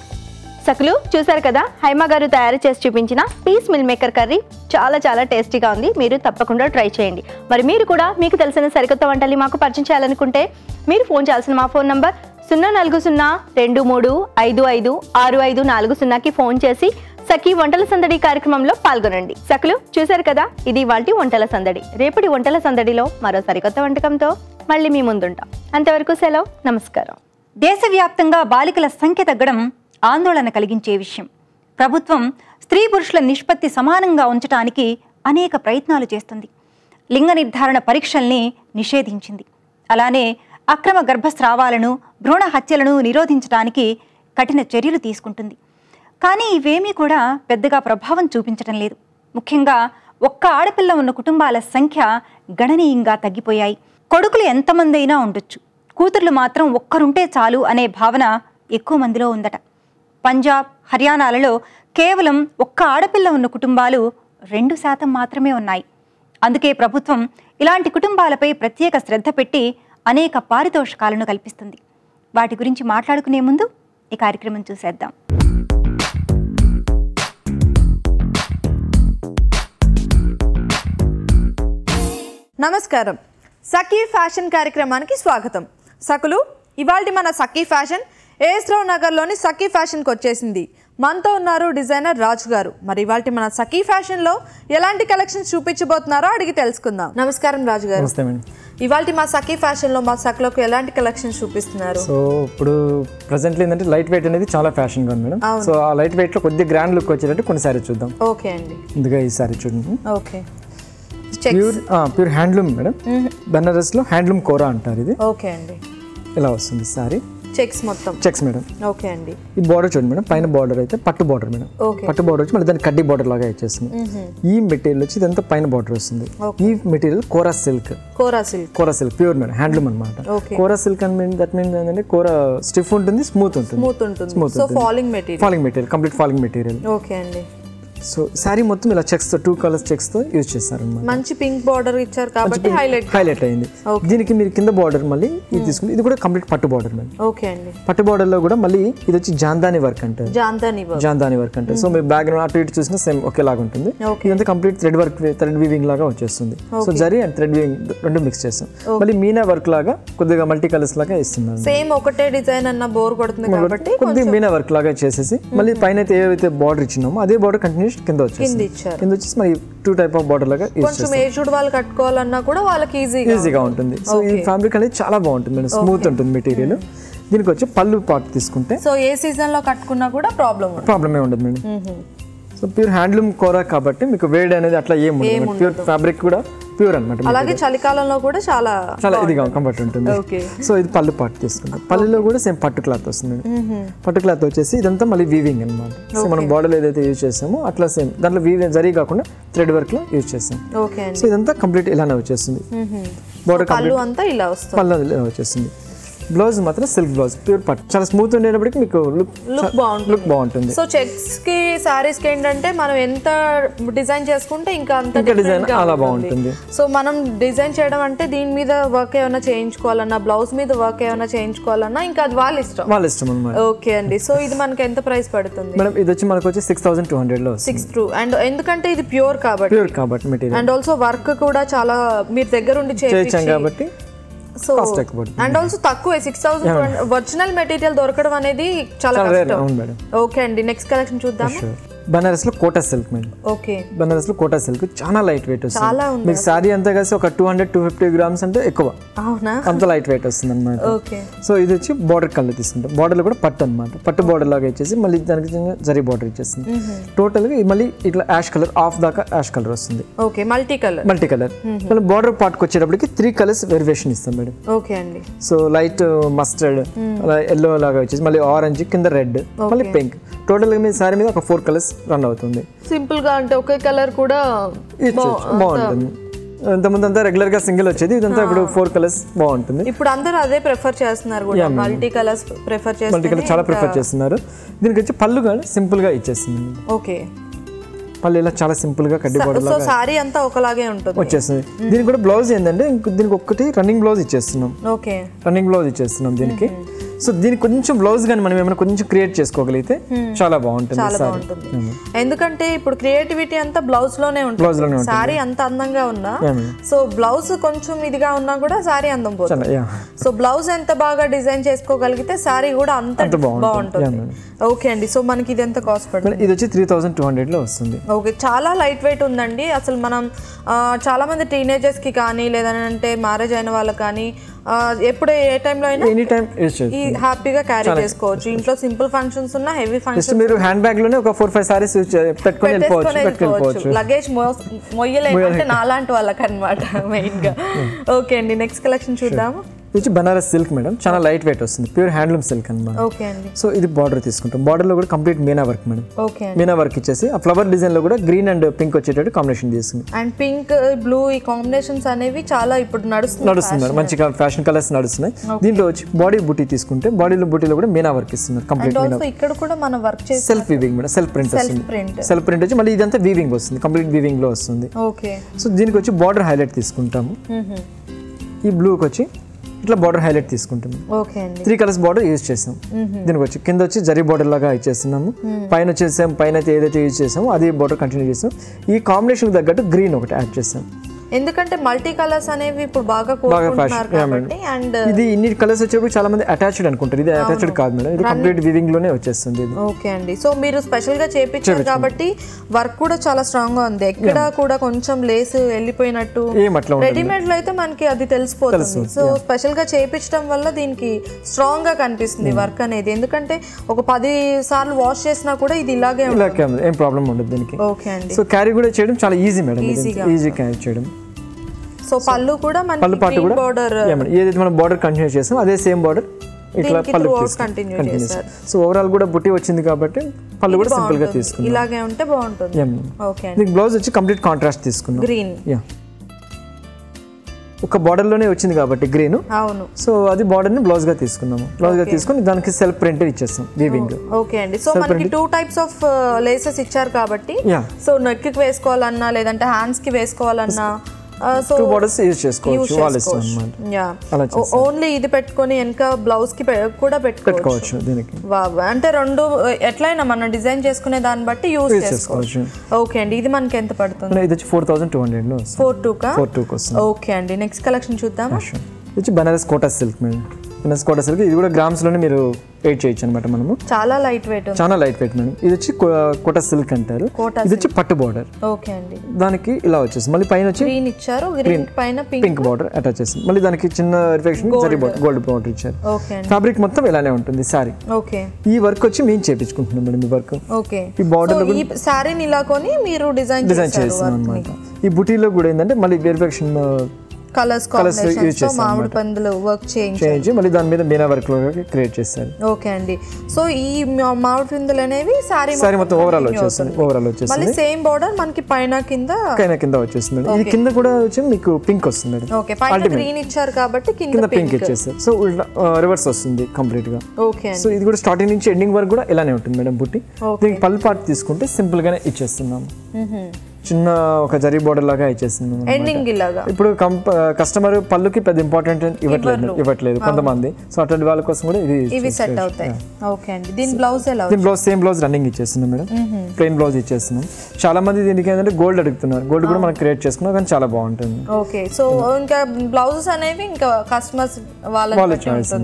సకులు చూసారు కదా, హైమా గారు తయారు చేసి చూపించిన పీస్ మిల్ మేకర్ కర్రీ చాలా చాలా టేస్టీగా ఉంది. మీరు తప్పకుండా ట్రై చేయండి. మరి మీరు కూడా మీకు తెలిసిన సరికొత్త వంటల్ని మాకు పరిచయం చేయాలనుకుంటే మీరు ఫోన్ చేయాల్సిన మా ఫోన్ నంబర్ 04023556540కి ఫోన్ చేసి సఖీ వంటల సందడి కార్యక్రమంలో పాల్గొనండి. సకులు చూసారు కదా, ఇది ఇవాల్టి వంటల సందడి. రేపటి వంటల సందడిలో మరో సరికొత్త వంటకంతో మళ్ళీ మీ ముందుంటాం. అంతవరకు సెలవు, నమస్కారం. దేశవ్యాప్తంగా బాలికల సంఖ్య తగ్గడం ఆందోళన కలిగించే విషయం. ప్రభుత్వం స్త్రీ పురుషుల నిష్పత్తి సమానంగా ఉంచడానికి అనేక ప్రయత్నాలు చేస్తుంది. లింగ నిర్ధారణ పరీక్షల్ని నిషేధించింది. అలానే అక్రమ గర్భస్రావాలను, భ్రూణ హత్యలను నిరోధించడానికి కఠిన చర్యలు తీసుకుంటుంది. కానీ ఇవేమీ కూడా పెద్దగా ప్రభావం చూపించడం లేదు. ముఖ్యంగా ఒక్క ఆడపిల్ల ఉన్న కుటుంబాల సంఖ్య గణనీయంగా తగ్గిపోయాయి. కొడుకులు ఎంతమంది అయినా ఉండొచ్చు, కూతుర్లు మాత్రం ఒక్కరుంటే చాలు అనే భావన ఎక్కువ మందిలో ఉందట. పంజాబ్, హర్యానాలలో కేవలం ఒక్క ఆడపిల్ల ఉన్న కుటుంబాలు 2% మాత్రమే ఉన్నాయి. అందుకే ప్రభుత్వం ఇలాంటి కుటుంబాలపై ప్రత్యేక శ్రద్ధ పెట్టి అనేక పారితోషికాలను కల్పిస్తుంది. వాటి గురించి మాట్లాడుకునే ముందు ఈ కార్యక్రమం చూసేద్దాం. నమస్కారం. సఖీ ఫ్యాషన్ కార్యక్రమానికి స్వాగతం. సకులు, ఇవాల్టి మన సఖీ ఫ్యాషన్ ఏస్రావు నగర్లోని సఖీ ఫ్యాషన్కి వచ్చేసింది. మనతో ఉన్నారు డిజైనర్ రాజు గారు. మరి ఇవాల్టి మన సఖీ ఫ్యాషన్లో ఎలాంటి కలెక్షన్స్ చూపించబోతున్నారో అడిగి తెలుసుకుందాం. నమస్కారం రాజు గారు. ఇవాల్టి మా సఖీ ఫ్యాషన్లో మా సఖలోకి ఎలాంటి కలెక్షన్స్ చూపిస్తున్నారు? సో ఇప్పుడు ప్రెసెంట్లీ ఏంటంటే లైట్ వెయిట్ అనేది చాలా ఫ్యాషన్గా ఉంది మేడం. సో ఆ లైట్ వెయిట్లో కొద్దిగా గ్రాండ్ లుక్ వచ్చేటట్టు కొన్ని సారీ చూద్దాం. ఓకే అండి. ముందుగా ఈ సారీ చూడండి. Okay, pure handloom madam. బెనారస్లో హ్యాండ్లూమ్ కోరా అంటారు ఇది. ఓకే అండి. ఇలా వస్తుంది సారీ. చెక్స్ మొత్తం చెక్స్ మేడం. ఓకే అండి. ఈ బార్డర్ చూడండి మేడం, పైన బార్డర్ అయితే పట్టు బార్డర్ మేడం. పట్టు బార్డర్ వచ్చి మళ్ళీ దాన్ని కడ్డీ బార్డర్ లాగా ఇచ్చేస్తుంది. ఈ మెటీరియల్ వచ్చి ఇదంతా పైన బార్డర్ వస్తుంది. ఈ మెటీరియల్ కోరా సిల్క్. కోరా సిల్క్ ప్యూర్ మేడం, హ్యాండ్లూమ్ అనమాట. కోరా సిల్క్ అని దట్ మీన్స్ ఏంటంటే కోరా స్టిఫ్ ఉంటుంది, స్మూత్ ఉంటుంది. Falling material complete falling material. Okay అండి. సో శారీ మొత్తం ఇలా చెక్స్ తో 2 కలర్స్ చెక్స్ తో యూజ్ చేస్తారు అన్నమాట. మంచి పింక్ బార్డర్ ఇచ్చారు కాబట్టి హైలైట్ అయింది. దీనికి మీరు కింద బార్డర్ మళ్ళీ ఇది తీసుకుంటే ఇది కూడా కంప్లీట్ పట్టు బార్డర్ మేడం. ఓకే అండి. పట్టు బార్డర్ లో కూడా మళ్ళీ ఇది వచ్చి జాందాని వర్క్ అంటారు. జాందాని వర్క్ అంటే సో మీరు బ్యాక్గ్రౌండ్ అటు ఇటు చూసినా సేమ్ ఒకేలాగా ఉంటుంది. ఇదంతా complete thread work, thread weaving లాగా వచ్చేస్తుంది. So zari and thread weaving రెండు మిక్స్ చేస్తాం. మళ్ళీ మీనా వర్క్ లాగా కొద్దిగా మల్టీ కలర్స్ లాగా ఇస్తున్నాను. సేమ్ ఒకటే డిజైన్ అన్న బోర్ కొడుతుంది కాబట్టి కొద్దిగా మీనా వర్క్ లాగా చేసేసి మళ్ళీ పైన అయితే ఏవైతే బార్డర్ ఇచ్చినామో అదే బార్డర్ కంటిన్యూస్ కింద వచ్చేసి మరి 2 టైప్ ఆఫ్ బార్డర్ లాగా కొంచెం ఏజ్డ్ వాళ్ళు కట్టుకోవాలన్నా కూడా వాళ్ళకి ఈజీగా ఉంటుంది. సో ఈ ఫ్యాబ్రిక్ అనేది చాలా బాగుంటుంది, స్మూత్ ఉంటుంది మెటీరియల్. దీనికి వచ్చి పళ్ళు పార్ట్ తీసుకుంటే సో ఏ సీజన్ లో కట్టుకున్నా కూడా ప్రాబ్లమే ఉండదు మేడం. సో ప్యూర్ హ్యాండ్లూమ్ కోరా కాబట్టి మీకు వేడి అనేది అట్లా ఏం ఉండదు. ప్యూర్ ఫ్యాబ్రిక్ కూడా ప్యూర్ అన్నమాట. అలాగే చలికాలంలో కూడా చాలా ఇదిగా కంఫర్ట్ ఉంటుంది. సో ఇది పళ్ళు పార్ట్ తీసుకుంటాం. పళ్ళులో కూడా సేమ్ పట్టు క్లాత్ వస్తుంది. పట్టు క్లాత్ వచ్చేసి ఇదంతా మళ్ళీ వీవింగ్ అనమాట. సో మనం బార్డర్ ఏదైతే యూజ్ చేస్తామో అట్లా సేమ్ దాంట్లో వీవింగ్ జరీ కాకుండా థ్రెడ్ వర్క్ లో యూజ్ చేస్తాం. సో ఇదంతా కంప్లీట్ ఇలానే వచ్చేస్తుంది. బార్డర్ పళ్ళు అంతా ఇలా వస్తుంది. పళ్ళు ఇలా వచ్చేస్తుంది. బ్లౌజ్ మాత్రం సిల్క్ బ్లౌజ్ ప్యూర్ పట్టు చాలా స్మూత్ ఉండేటప్పటికి మీకు లుక్ బాగుంటుంది. సో చెక్స్ కి సారీస్ కి ఏంటంటే మనం ఎంత డిజైన్ చేసుకుంటే ఇంకా అంత డిజైన్ అలా బాగుంటుంది. సో మనం డిజైన్ చేయడం అంటే దీని మీద వర్క్ ఏమైనా చేయించుకోవాలన్నా, బ్లౌజ్ మీద వర్క్ ఏమైనా చేయించుకోవాలన్నా ఇంకా అది వాళ్ళ ఇష్టం అన్నమాట. ఓకే అండి. సో ఇది మనకి ఎంత ప్రైస్ పడుతుంది మేడం? ఇది వచ్చి మనకు వచ్చి 6200 లో 62. అండ్ ఎందుకంటే ఇది ప్యూర్ కాబట్టి మెటీరియల్ అండ్ ఆల్సో వర్క్ కూడా చాలా మీరు దగ్గర ఉండి చేయించాం కాబట్టి సో అండ్ ఆల్సో తక్కువ 6000 ఒరిజినల్ మెటీరియల్ దొరకడం అనేది చాలా కష్టం. ఓకే అండి. నెక్స్ట్ కలెక్షన్ చూద్దాం. బనారస్ లో Kota silk madam. Okay. Banaras లో కోటా సిల్క్ చాలా లైట్ వెయిట్ వస్తుంది. మీకు సారీ అంతా కలిసి ఒక 200-250 గ్రామ్స్ అంటే ఎక్కువ. అవునా? అంత లైట్ వెయిట్ వస్తుంది అన్నమాట. ఓకే. సో ఇది వచ్చి బార్డర్ కలర్ తీసుకుంటాం. బార్డర్ లో కూడా పట్టు అన్నమాట. పట్టు బార్డర్ లాగా ఇచ్చేసి మళ్ళీ దానికి జరీ బార్డర్ ఇచ్చేస్తుంది. టోటల్ గా మళ్ళీ ఇట్లా యాష్ కలర్ ఆఫ్ దాకా యాష్ కలర్ వస్తుంది. ఓకే. మల్టీ కలర్ మళ్ళీ బార్డర్ పార్ట్ కి వచ్చేటప్పటికి 3 కలర్స్ వేరియేషన్ ఇస్తాం మేడం. ఓకే అండి. సో లైట్ మస్టర్డ్, ఎల్లో లాగా వచ్చేసి మళ్ళీ ఆరెంజ్, కింద రెడ్, మళ్ళీ పింక్. టోటల్ గా మీ సారీ మీద ఒక 4 కలర్స్ రన్ అవుతుంది. సింపుల్ గా అంటే ఒకే కలర్ కూడా బాగుంటుంది. ఇంతకుముందు అంతా రెగ్యులర్ గా సింగిల్ వచ్చేది, ఇదంతా ఇప్పుడు 4 కలర్స్ బాగుంటుంది. ఇప్పుడు అందరూ అదే ప్రిఫర్ చేస్తున్నారు కూడా, మల్టీ కలర్స్ ప్రిఫర్ చేస్తున్నారు. మల్టీ కలర్ చాలా ప్రిఫర్ చేస్తున్నారు. దీనికి వచ్చి పళ్ళు కూడా సింపుల్ గా ఇచ్చేస్తుంది. ఓకే. పళ్ళు ఇలా చాలా సింపుల్ గా కడ్డీ బార్డర్ లాగా, సో సారీ అంతా ఒకలాగే ఉంటుంది వచ్చేస్తుంది. దీనికి కూడా బ్లౌజ్ ఏంటంటే దీనికి ఒకటి రన్నింగ్ బ్లౌజ్ ఇచ్చేస్తున్నాం. ఓకే. రన్నింగ్ బ్లౌజ్ ఇచ్చేస్తున్నాం దీనికి. సో దీనికి కొంచెం బ్లౌజ్ కానీ మనం ఏమైనా కొంచెం క్రియేట్ చేసుకోగలిగితే చాలా బాగుంటుంది. ఎందుకంటే ఇప్పుడు క్రియేటివిటీ అంతా బ్లౌజ్ లోనే ఉంటుంది. సారీ అంత అందంగా ఉన్నా సో బ్లౌజ్ కొంచెం ఇదిగా ఉన్నా కూడా సారీ అందం పోతుంది. సో బ్లౌజ్ ఎంత బాగా డిజైన్ చేసుకోగలిగితే సారీ కూడా అంత బాగుంటుంది. ఓకే అండి. సో మనకి ఇది ఎంత కాస్ట్ పడుతుంది? ఇది వచ్చి 3200 లో వస్తుంది. ఓకే. చాలా లైట్ వెయిట్ ఉందండి. అసలు మనం చాలా మంది టీనేజర్స్ కి కానీ లేదంటే మ్యారేజ్ అయిన వాళ్ళకి కానీ ఎప్పుడు ఏ టైంలో అయినా ఎనీ టైం హ్యాపీగా క్యారీ చేసుకోవచ్చు. ఇంట్లో సింపుల్ ఫంక్షన్స్ ఉన్నా, హెవీ ఫంక్షన్స్ మీరు హ్యాండ్ బ్యాగ్ లోనే ఒక 4-5 సారీస్ పెట్టుకొని వెళ్ళిపోవచ్చు. లగేజ్ మొయ్యలేము అంటే నాలాంటి వాళ్ళకి అన్నమాట మెయిన్ గా. ఓకే అండి. నెక్స్ట్ కలెక్షన్ చూద్దాము. ఇది బనారస్ సిల్క్ మేడం, చాలా లైట్ వెయిట్ వస్తుంది. ప్యూర్ హ్యాండ్లూమ్ సిల్క్ అన్నమాట. ఓకే అండి. సో ఇది బార్డర్ తీసుకుంటాం. బార్డర్ లో కూడా complete Meena work madam. Okay. Meena work ఇచ్చేసి ఆ ఫ్లవర్ డిజైన్ లో కూడా గ్రీన్ అండ్ పింక్ వచ్చేటట్టు కాంబినేషన్ తీసుకుంది. అండ్ పింక్, బ్లూ ఈ కాంబినేషన్స్ అనేవి చాలా ఇప్పుడు నడుస్తున్నారు. మంచిగా ఫ్యాషన్ కలర్స్ నడుస్తున్నాయి. దీంట్లో వచ్చి బాడీ బూటీ తీసుకుంటే బాడీలో బూటీలో కూడా మీనా వర్క్ ఇస్తున్నారు. కంప్లీట్ మీనా. ఇక్కడ కూడా మనం వర్క్ చేసి self weaving madam, self print వస్తుంది. సెల్ఫ్ ప్రింట్ వచ్చి మళ్ళీ ఇదంతా వీవింగ్ వస్తుంది, కంప్లీట్ వీవింగ్ లో వస్తుంది. ఓకే. సో దీనికి వచ్చి బార్డర్ హైలైట్ తీసుకుంటాము. ఈ బ్లూకి వచ్చి ఇట్లా బార్డర్ హైలైట్ తీసుకుంటాము. ఓకే అండి. 3 కలర్స్ బార్డర్ యూజ్ చేసాం. దీనికి వచ్చి కింద వచ్చి జరీ బార్డర్ లాగా ఇచ్చేస్తున్నాము. పైన వచ్చేసాం, పైన అయితే ఏదైతే యూజ్ చేసామో అదే బార్డర్ కంటిన్యూ చేసాం. ఈ కాంబినేషన్ తగ్గట్టు గ్రీన్ ఒకటి యాడ్ చేసాం. ఎందుకంటే మల్టీ కలర్స్ అనేవి ఇప్పుడు బాగా కోరుకుంటున్నారు కాబట్టి. అండ్ ఇది ఇన్ని కలర్స్ వచ్చేప్పుడు చాలా మంది అటాచ్డ్ అనుకుంటారు. ఇది అటాచ్డ్ కాదు మేడం, ఇది కంప్లీట్ వీవింగ్ లోనే వచ్చేస్తుంది. ఓకే అండి. సో మీరు స్పెషల్ గా చేపించారు కాబట్టి వర్క్ కూడా చాలా స్ట్రాంగ్ గా ఉంది. ఎక్కడ కూడా కొంచెం లేస్ వెళ్ళిపోయినట్టు రెడీమేడ్ లో అయితే మనకి అది తెలిసిపోతుంది. సో స్పెషల్ గా చేపించడం వల్ల దీనికి స్ట్రాంగ్ గా కనిపిస్తుంది వర్క్ అనేది. ఎందుకంటే ఒక 10 సార్లు వాష్ చేసినా కూడా ఇది ఇలాగే ఏం ప్రాబ్లం ఉండదు దీనికి. ఓకే అండి. సో క్యారీ కూడా చేయడం చాలా ఈజీ మేడం, ఈజీ క్యారీ చేయడం. సో పళ్ళు కూడా మనకి గ్రీన్ బోర్డర్ ఏదైతే మనం బోర్డర్ కంటిన్యూ చేస్తాం అదే సేమ్ బోర్డర్ ఇట్లా పళ్ళు కంటిన్యూ చేస్తారు. సో ఓవరాల్ కూడా బుట్టి వచ్చింది కాబట్టి పళ్ళు కూడా సింపుల్ గా తీసుకున్నాం. ఇలాగే ఉంటే బాగుంటుంది. ఓకే. దీనికి బ్లౌజ్ వచ్చి కంప్లీట్ కాంట్రాస్ట్ తీసుకున్నాం. గ్రీన్. ఒక బార్డర్ లోనే వచ్చింది కాబట్టి గ్రీన్, అవును. సో అది బార్డర్ ని బ్లౌజ్ గా తీసుకున్నాము. బ్లౌజ్ గా తీసుకొని దానికి సెల్ఫ్ ప్రింట్ ఇచ్చేస్తాం వీవింగ్. ఓకే అండి. సో మనకి 2 టైప్స్ ఆఫ్ లేసెస్ ఇచ్చారు కాబట్టి సో నెక్ కి వేసుకోవాలన్నా లేదంటే హ్యాండ్స్ కి వేసుకోవాలన్నా సో 2 బోర్డర్స్ యూస్ చేసుకోవచ్చు. వాళ్ళ ఇష్టం అన్నమాట. ఓన్లీ ఇది పెట్టుకొని వెనక బ్లౌజ్ కి కూడా పెట్టుకోవచ్చు దీనికి. అంటే రెండు ఎట్లయినా మనం డిజైన్ చేసుకునే దాన్ని బట్టి యూస్ చేసుకోవచ్చు. ఓకే అండి. ఇది మనకి ఎంత పడుతుంది? ఇది వచ్చి 4200 లో 42 వస్తుంది. ఓకే అండి. నెక్స్ట్ కలెక్షన్ చూద్దామా? ఇది వచ్చి Banaras Kota silk madam. Banaras Kota silk ఇది కూడా గ్రామ్స్ లోనే మీరు వెయిట్ చేయొచ్చు అనమాట. మనము చాలా లైట్ వెయిట్ మేడం. ఇది వచ్చి కోటా సిల్క్ అంటారు. ఇది వచ్చి పట్టు బార్డర్. ఓకే అండి. దానికి ఇలా వచ్చేసి మళ్ళీ పైన వచ్చి గ్రీన్ ఇచ్చారు, గ్రీన్ పైన పింక్ బార్డర్ అటాచ్ చేసి మళ్ళీ దానికి చిన్న రిఫ్లెక్షన్ గోల్డ్ బార్డర్ ఇచ్చారు. ఓకే. ఫ్యాబ్రిక్ మొత్తం ఇలానే ఉంటుంది సారీ. ఓకే. ఈ వర్క్ వచ్చి మేము చేపించుకుంటున్నాం మేడం. ఈ వర్క్ ఓకే. ఈ బార్డర్ ఈ సారీని ఇలా కొని మీరు డిజైన్ చేస్తాం అనమాట. ఈ బుటీలో కూడా ఏంటంటే మళ్ళీ వెరిఫికేషన్ కలర్స్ కాంబినేషన్స్ తో మామిడి పందులు వర్క్ చేయించి మళ్ళీ దాని మీద మీనా వర్క్ లో క్రియేట్ చేస్తారు. ఓకే అండి. సో ఈ మామిడి పందులు అనేవి సారీ మొత్తం ఓవరాల్ వచ్చేస్తుంది. మళ్ళీ సేమ్ బోర్డర్ మనకి పైన కింద వచ్చేస్తుంది. ఇది కింద కూడా వచ్చి మీకు పింక్ వస్తుంది. ఓకే. పైన గ్రీన్ ఇచ్చారు కాబట్టి కింద పింక్ ఇచ్చేస్తారు. సో రివర్స్ వస్తుంది కంప్లీట్ గా. ఓకే. సో ఇది కూడా స్టార్టింగ్ నుంచి ఎండింగ్ వరకు కూడా ఇలానే ఉంటుంది మేడం బుట్టి. దీనికి పళ్ళు పార్ట్ తీసుకుంటే సింపుల్ గానే ఇచ్చేస్తున్నాము. చిన్న ఒక జరీ బోర్డర్ లాగా ఇచ్చేస్తున్నాం ఎండింగ్ ఇలాగా. ఇప్పుడు కస్టమర్ పళ్ళుకి పెద్ద ఇంపార్టెంట్ ఇవ్వట్లేదు కొంతమంది. సో అట్లాంటి వాళ్ళ కోసం కూడా ఇవి సెట్ అవుతాయి. ఓకే అండి. దీని బ్లౌజ్ ఎలా? దీని బ్లౌజ్ సేమ్ బ్లౌజ్ రన్నింగ్ ఇచ్చేస్తున్నాం మేడం. ప్లెయిన్ బ్లౌజ్ ఇచ్చేస్తున్నాం. చాలా మంది దీనికి ఏంటంటే గోల్డ్ అడుగుతున్నారు. గోల్డ్ కూడా మనం క్రియేట్ చేసుకున్నాం కానీ చాలా బాగుంటుంది. ఓకే. సో ఇంకా బ్లౌజెస్ అనేవి ఇంకా కస్టమర్స్ వాళ్ళ చాయిస్.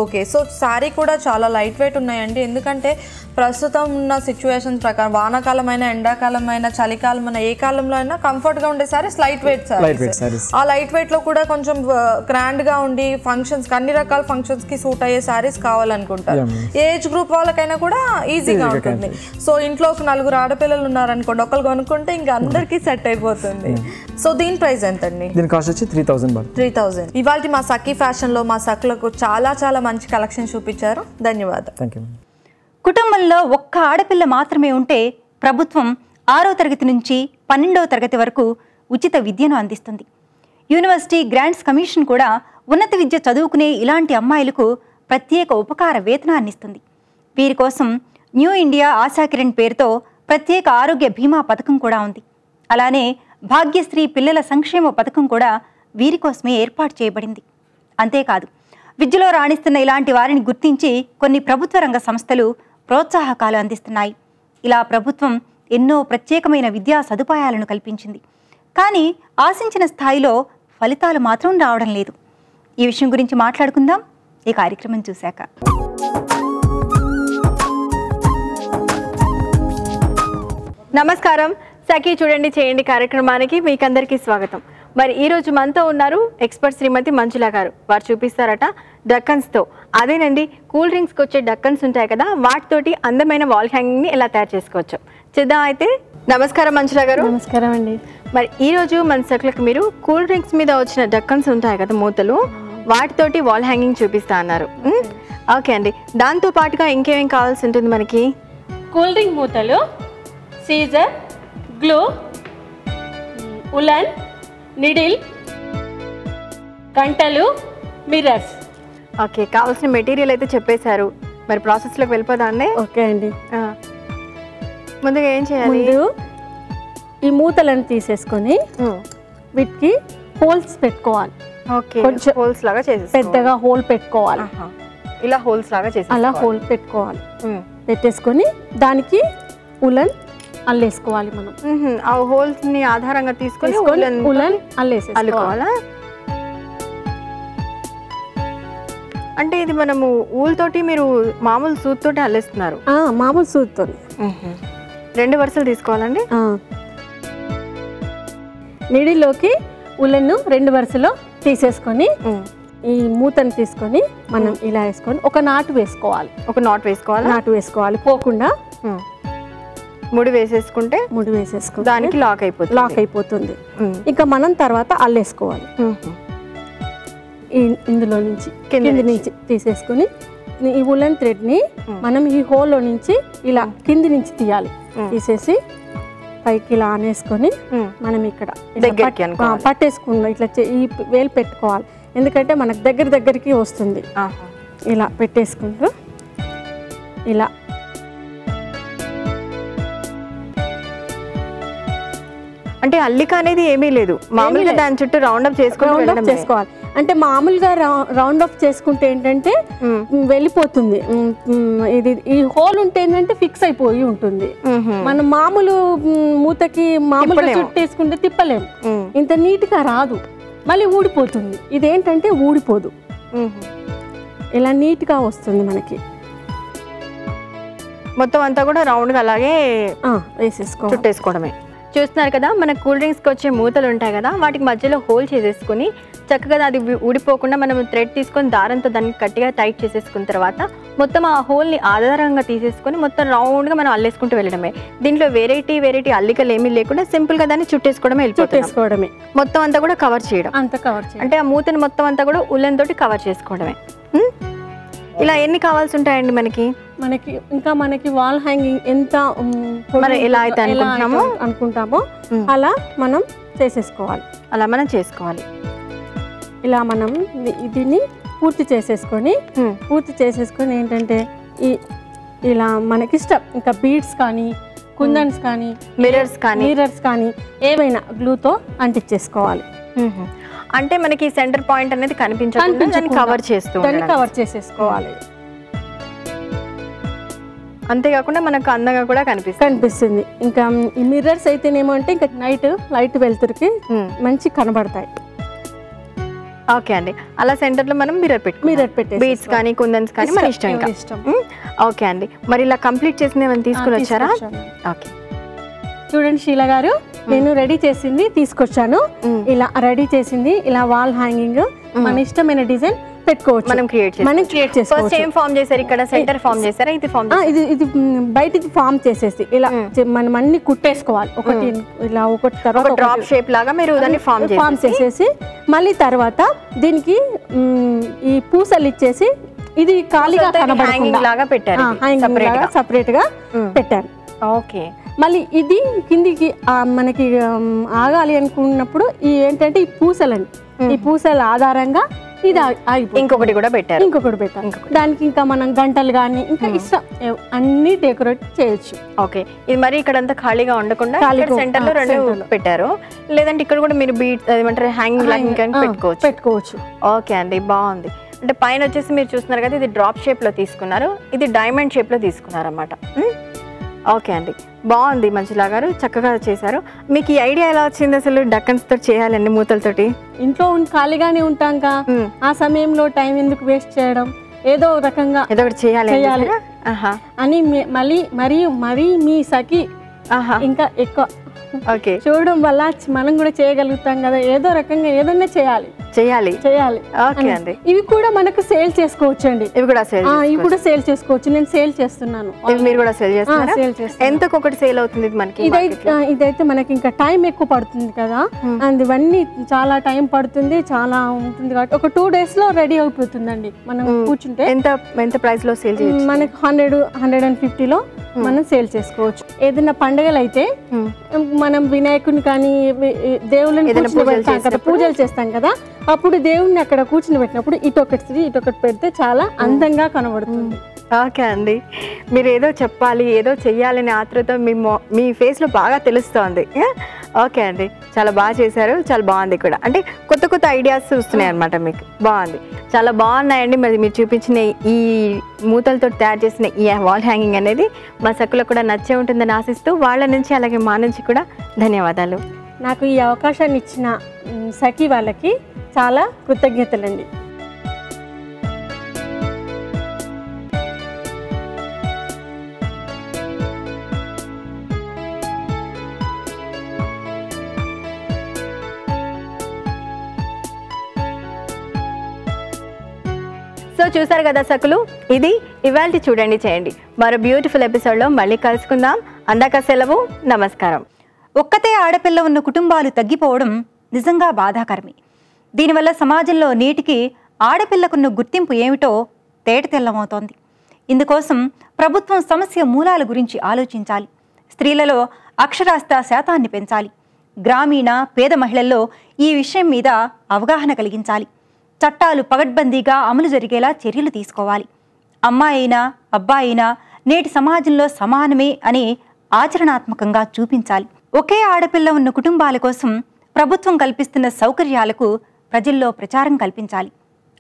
ఓకే. సో సారీ కూడా చాలా లైట్ వెయిట్ ఉన్నాయండి. ఎందుకంటే ప్రస్తుతం ఉన్న సిచ్యువేషన్ ప్రకారం వానాకాలమైన ఎండాకాలమైన చలికాలమైన ఏ కాలంలో అయినా కంఫర్ట్ గా ఉండే సారీస్ లైట్ వెయిట్ సారీస్. ఆ లైట్ వెయిట్ లో కూడా కొంచెం గ్రాండ్ గా ఉండి ఫంక్షన్స్ అన్ని రకాల ఫంక్షన్స్ కి సూట్ అయ్యే సారీస్ కావాలనుకుంటారు. ఏజ్ గ్రూప్ వాళ్ళకైనా కూడా ఈజీగా ఉంటుంది. సో ఇంట్లో ఒక 4 ఆడపిల్లలు ఉన్నారనుకోండి, ఒకళ్ళు కొనుక్కుంటే ఇంకా అందరికి సెట్ అయిపోతుంది. సో దీని ప్రైస్ ఎంత అండి? దీని కాస్ట్ వచ్చి 3000. ఇవాళ మా సఖీ ఫ్యాషన్ లో మా సఖులకు చాలా చాలా మంచి కలెక్షన్ చూపించారు. ధన్యవాదాలు. కుటుంబంలో ఒక్క ఆడపిల్ల మాత్రమే ఉంటే ప్రభుత్వం 6వ తరగతి నుంచి 12వ తరగతి వరకు ఉచిత విద్యను అందిస్తుంది. యూనివర్సిటీ గ్రాంట్స్ కమిషన్ కూడా ఉన్నత విద్య చదువుకునే ఇలాంటి అమ్మాయిలకు ప్రత్యేక ఉపకార వేతనాన్ని ఇస్తుంది. వీరి కోసం న్యూ ఇండియా ఆశాకిరణ్ పేరుతో ప్రత్యేక ఆరోగ్య బీమా పథకం కూడా ఉంది. అలానే భాగ్యశ్రీ పిల్లల సంక్షేమ పథకం కూడా వీరి కోసమే ఏర్పాటు చేయబడింది. అంతేకాదు, విద్యలో రాణిస్తున్న ఇలాంటి వారిని గుర్తించి కొన్ని ప్రభుత్వ రంగ సంస్థలు ప్రోత్సాహకాలు అందిస్తున్నాయి. ఇలా ప్రభుత్వం ఎన్నో ప్రత్యేకమైన విద్యా సదుపాయాలను కల్పించింది. కానీ ఆశించిన స్థాయిలో ఫలితాలు మాత్రం రావడం లేదు. ఈ విషయం గురించి మాట్లాడుకుందాం ఈ కార్యక్రమం చూశాక. నమస్కారం. సఖీ చూడండి చేయండి కార్యక్రమానికి మీకందరికీ స్వాగతం. మరి ఈరోజు మనతో ఉన్నారు ఎక్స్పర్ట్ శ్రీమతి మంజుల గారు. వారు చూపిస్తారట డక్కన్స్తో. అదేనండి, కూల్ డ్రింక్స్కి వచ్చే డక్కన్స్ ఉంటాయి కదా, వాటితోటి అందమైన వాల్ హ్యాంగింగ్ని ఎలా తయారు చేసుకోవచ్చు చూద్దాం. అయితే నమస్కారం మంజుల గారు. నమస్కారం అండి. మరి ఈరోజు మన సఖులకు మీరు కూల్ డ్రింక్స్ మీద వచ్చిన డక్కన్స్ ఉంటాయి కదా మూతలు, వాటితోటి వాల్ హ్యాంగింగ్ చూపిస్తా అన్నారు. ఓకే అండి. దాంతో పాటుగా ఇంకేమేం కావాల్సి ఉంటుంది మనకి? కూల్ డ్రింక్ మూతలు, సీజర్, గ్లూ, ఉలన్, నిడిల్, గంటలు, మిర్రర్స్. ఓకే, కావాల్సిన మెటీరియల్ అయితే చెప్పేశారు. మరి ప్రాసెస్లోకి వెళ్ళిపోదా అండి? ఓకే అండి. ముందుగా ఏం చేయాలి? ముందు ఈ మూతలను తీసేసుకొని వీటికి హోల్స్ పెట్టుకోవాలి. ఓకే, కొంచెం హోల్స్ లాగా చేసి పెద్దగా హోల్ పెట్టుకోవాలి. ఇలా హోల్స్ లాగా చేసి అలా హోల్ పెట్టుకోవాలి. పెట్టేసుకొని దానికి ఉలన్ అల్లేసుకోవాలి. మనం ఆ హోల్స్ ని ఆధారంగా తీసుకొని ఉలన్ అల్లుకోవాలా? అంటే ఇది మనము ఊల్ తోటి మీరు మామూలు సూత్ తోటి అల్లేస్తున్నారు? మామూలు సూత్ తోటి 2 వరుసలు తీసుకోవాలండి. నీడిలోకి ఉలన్ను 2 వరుసలో తీసేసుకొని ఈ మూతను తీసుకొని మనం ఇలా వేసుకొని ఒక నాటు వేసుకోవాలి. నాటు వేసుకోవాలి పోకుండా. ముడి వేసేసుకుంటే దానికి లాక్ అయిపోతుంది. ఇంకా మనం తర్వాత అల్లేసుకోవాలి. ఇందులో నుంచి కింద నుంచి తీసేసుకుని ఈ ఉలన్ థ్రెడ్ ని మనం ఈ హోల్లో నుంచి ఇలా కింది నుంచి తీయాలి. తీసేసి పైకి ఇలా అనేసుకొని మనం ఇక్కడ దగ్గరికి అనుకోవాలి. పట్టేసుకుందాం. ఇట్లా ఈ వేలు పెట్టుకోవాలి, ఎందుకంటే మనకు దగ్గరికి వస్తుంది. ఇలా పెట్టేసుకుంటూ ఇలా అంటే అల్లిక అనేది ఏమీ లేదు, మామూలుగా దాని చుట్టూ రౌండ్ అప్ చేసుకోవాలి. అంటే మామూలుగా రౌండ్ ఆఫ్ చేసుకుంటే ఏంటంటే వెళ్ళిపోతుంది. ఇది ఈ హోల్ ఉంటే ఏంటంటే ఫిక్స్ అయిపోయి ఉంటుంది. మనం మామూలు మూతకి మామూలుగా చుట్టేసుకుంటే తిప్పలేము, ఇంత నీట్ గా రాదు, మళ్ళీ ఊడిపోతుంది. ఇదేంటంటే ఊడిపోదు, ఇలా నీట్ గా వస్తుంది మనకి. మొత్తం అంతా కూడా రౌండ్ గా అలాగే చుట్టేసుకోవడమే. చూస్తున్నారు కదా, మన కూల్ డ్రింక్స్కి వచ్చే మూతలు ఉంటాయి కదా, వాటికి మధ్యలో హోల్ చేసేసుకుని చక్కగా అది ఊడిపోకుండా మనం థ్రెడ్ తీసుకొని దారంతో దాన్ని గట్టిగా టైట్ చేసేసుకున్న తర్వాత మొత్తం ఆ హోల్ని ఆధారంగా తీసేసుకొని మొత్తం రౌండ్గా మనం అల్లేసుకుంటూ వెళ్ళడమే. దీంట్లో వెరైటీ అల్లికలు ఏమీ లేకుండా సింపుల్గా దాన్ని చుట్టేసుకోవడమే. మొత్తం అంతా కూడా కవర్ చేయడం, అంటే ఆ మూతని మొత్తం అంతా కూడా ఉల్లెన్ తోటి కవర్ చేసుకోవడమే. ఇలా ఎన్ని కావాల్సి ఉంటాయండి మనకి? ఇంకా మనకి వాల్ హ్యాంగింగ్ ఎంత ఎలా అయితే అనుకుంటామో అలా మనం చేసుకోవాలి. ఇలా మనం దీన్ని పూర్తి చేసేసుకొని ఏంటంటే ఇలా మనకి ఇష్టం ఇంకా బీడ్స్ కానీ కుందన్స్ కానీ మిర్రర్స్ కానీ ఏవైనా గ్లూతో అంటించేసుకోవాలి. అంటే మనకి సెంటర్ పాయింట్ అనేది కనిపించకుండా దాన్ని కవర్ చేసేసుకోవాలి. అంతేకాకుండా మనకు అందంగా కూడా కనిపిస్తుంది. ఇంకా ఈ మిర్రర్స్ అయితేనేమో అంటే ఇంకా లైట్ వెలుతురికి మంచి కనబడతాయి. ఓకే అండి, అలా సెంటర్ లో మనం మిర్రర్ పెట్టి బీడ్స్ కానీ కుందన్స్ కానీ మన ఇష్టం. ఓకే అండి, మరి ఇలా కంప్లీట్ చేసింది ఏమైనా తీసుకుని వచ్చారా? ఓకే, చూడండి షీలా గారు, నేను రెడీ చేసింది తీసుకొచ్చాను. ఇలా రెడీ చేసింది ఇలా వాల్ హ్యాంగింగ్ మన ఇష్టమైన డిజైన్ పెట్టుకోవచ్చు, మనం క్రియేట్ చేసుకోవచ్చు. సేమ్ ఫామ్ చేశారు ఇక్కడ, సెంటర్ ఫామ్ చేశారా? ఇది బయటికి ఫామ్ చేసేసి ఇలా మనం అన్ని కుట్టేసుకోవాలి. ఒకటి ఇలా ఒకటి తర్వాత డ్రాప్ షేప్ లాగా మీరు దాన్ని ఫామ్ చేసేసి మళ్ళీ తర్వాత దీనికి ఈ పూసలు ఇచ్చేసి ఇది ఖాళీగా లాగా పెట్టారు, సపరేట్ గా పెట్టాను. ఓకే, మళ్ళీ ఇది కిందికి మనకి ఆగాలి అనుకున్నప్పుడు ఈ ఏంటంటే ఈ పూసల ఆధారంగా ఇది ఇంకొకటి పెట్టాను. దానికి ఇంకా మనం గంటలు కానీ ఇంకా ఇష్టం అన్ని డెకరేట్ చేయొచ్చు. ఓకే, ఇది మరి ఇక్కడంతా ఖాళీగా ఉండకుండా సెంటర్ లో రెండు పెట్టారు, లేదంటే ఇక్కడ కూడా మీరు బీట్ ఏమంటారు హ్యాంగింగ్ పెట్టుకోవచ్చు. ఓకే అండి, బాగుంది. అంటే పైన వచ్చేసి మీరు చూస్తున్నారు కదా, ఇది డ్రాప్ షేప్ లో తీసుకున్నారు, ఇది డైమండ్ షేప్ లో తీసుకున్నారు అన్నమాట. ఓకే అండి, బాగుంది. మంజులా గారు చక్కగా చేశారు. మీకు ఈ ఐడియా ఎలా వచ్చింది అసలు డక్కన్స్ తో చేయాలండి మూతలతోటి? ఇంట్లో ఖాళీగానే ఉంటాం ఆ సమయంలో టైం ఎందుకు వేస్ట్ చేయడం, ఏదో రకంగా ఏదో ఒకటి చేయాలి అని మరీ మీ సఖి ఇంకా ఎక్కువ చూడడం వల్ల మనం కూడా చేయగలుగుతాం కదా, ఏదో రకంగా ఏదన్నా చేయాలి. ఓకే అండి, ఇవి కూడా మనకు సేల్ చేసుకోవచ్చు అండి. ఇవి కూడా సేల్ చేసుకోవచ్చు. నేను సేల్ చేస్తున్నాను. మీరు కూడా సేల్ చేస్తున్నారా? ఎంతకు ఒకటి సేల్ అవుతుంది మనకి? ఇదైతే మనకి ఇంకా టైం ఎక్కువ పడుతుంది కదా, ఇవన్నీ చాలా టైం పడుతుంది, చాలా ఉంటుంది కాబట్టి ఒక 2 days లో రెడీ అయిపోతుందండి. మనం కూర్చుంటే ఎంత ప్రైస్ లో సేల్ చేయొచ్చు? మనకి 100-150 లో మనం సేల్ చేసుకోవచ్చు. ఏదైనా పండుగలు అయితే మనం వినాయకుని కానీ దేవుళ్ళని పూజలు చేస్తాం కదా, అప్పుడు దేవుణ్ణి అక్కడ కూర్చుని పెట్టినప్పుడు ఇటొకటి పెడితే చాలా అందంగా కనబడుతుంది. ఓకే అండి, మీరు ఏదో చెప్పాలి, ఏదో చెయ్యాలనే ఆతృత మీ ఫేస్లో బాగా తెలుస్తోంది. ఓకే అండి, చాలా బాగా చేశారు, చాలా బాగుంది కూడా. అంటే కొత్త ఐడియాస్ వస్తున్నాయి అనమాట మీకు. బాగుంది, చాలా బాగున్నాయండి. మరి మీరు చూపించిన ఈ మూతలతో తయారు చేసిన ఈ వాల్ హ్యాంగింగ్ అనేది మా సక్కులకు కూడా నచ్చే ఉంటుందని ఆశిస్తూ వాళ్ళ నుంచి అలాగే మా నుంచి కూడా ధన్యవాదాలు. నాకు ఈ అవకాశాన్ని ఇచ్చిన సఖి వాళ్ళకి చాలా కృతజ్ఞతలండి. సో చూసారు కదా సకులు, ఇది ఇవాల్టి చూడండి చేయండి. మరో బ్యూటిఫుల్ ఎపిసోడ్లో మళ్ళీ కలుసుకుందాం. అందాక సెలవు, నమస్కారం. ఒక్కతే ఆడపిల్ల ఉన్న కుటుంబాలు తగ్గిపోవడం నిజంగా బాధాకరమే. దీనివల్ల సమాజంలో నేటికి ఆడపిల్లకున్న గుర్తింపు ఏమిటో తేటతెల్లమవుతోంది. ఇందుకోసం ప్రభుత్వం సమస్య మూలాల గురించి ఆలోచించాలి. స్త్రీలలో అక్షరాస్యత శాతాన్ని పెంచాలి. గ్రామీణ పేద మహిళల్లో ఈ విషయం మీద అవగాహన కలిగించాలి. చట్టాలు పగడ్బందీగా అమలు జరిగేలా చర్యలు తీసుకోవాలి. అమ్మాయి అయినా అబ్బాయి అయినా నేటి సమాజంలో సమానమే అని ఆచరణాత్మకంగా చూపించాలి. ఒకే ఆడపిల్ల ఉన్న కుటుంబాల కోసం ప్రభుత్వం కల్పిస్తున్న సౌకర్యాలకు ప్రజల్లో ప్రచారం కల్పించాలి.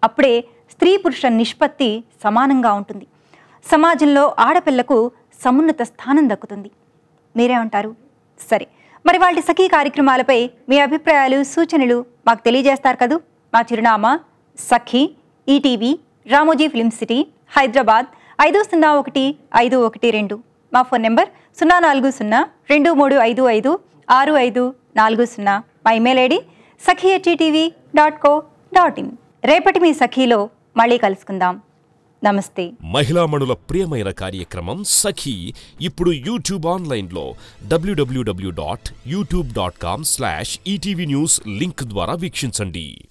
అప్పుడే స్త్రీ పురుష నిష్పత్తి సమానంగా ఉంటుంది. సమాజంలో ఆడపిల్లకు సమున్నత స్థానం దక్కుతుంది. మీరేమంటారు? సరే, మరి వాళ్ళ సఖీ కార్యక్రమాలపై మీ అభిప్రాయాలు సూచనలు మాకు తెలియజేస్తారు కదూ. మా చిరునామా Sakhi, ETV, Ramoji film city, Hyderabad 501512. మా ఫోన్ నెంబర్ 04023556540. మా ఇమెయిల్ ఐడి sakhi@ttv.co.in. రేపటి మీ సఖీలో మళ్ళీ కలుసుకుందాం. నమస్తే. మహిళామణుల ప్రియమైన కార్యక్రమం సఖీ ఇప్పుడు యూట్యూబ్ ఆన్లైన్లో www.youtube.com/ETV News లింక్ ద్వారా వీక్షించండి.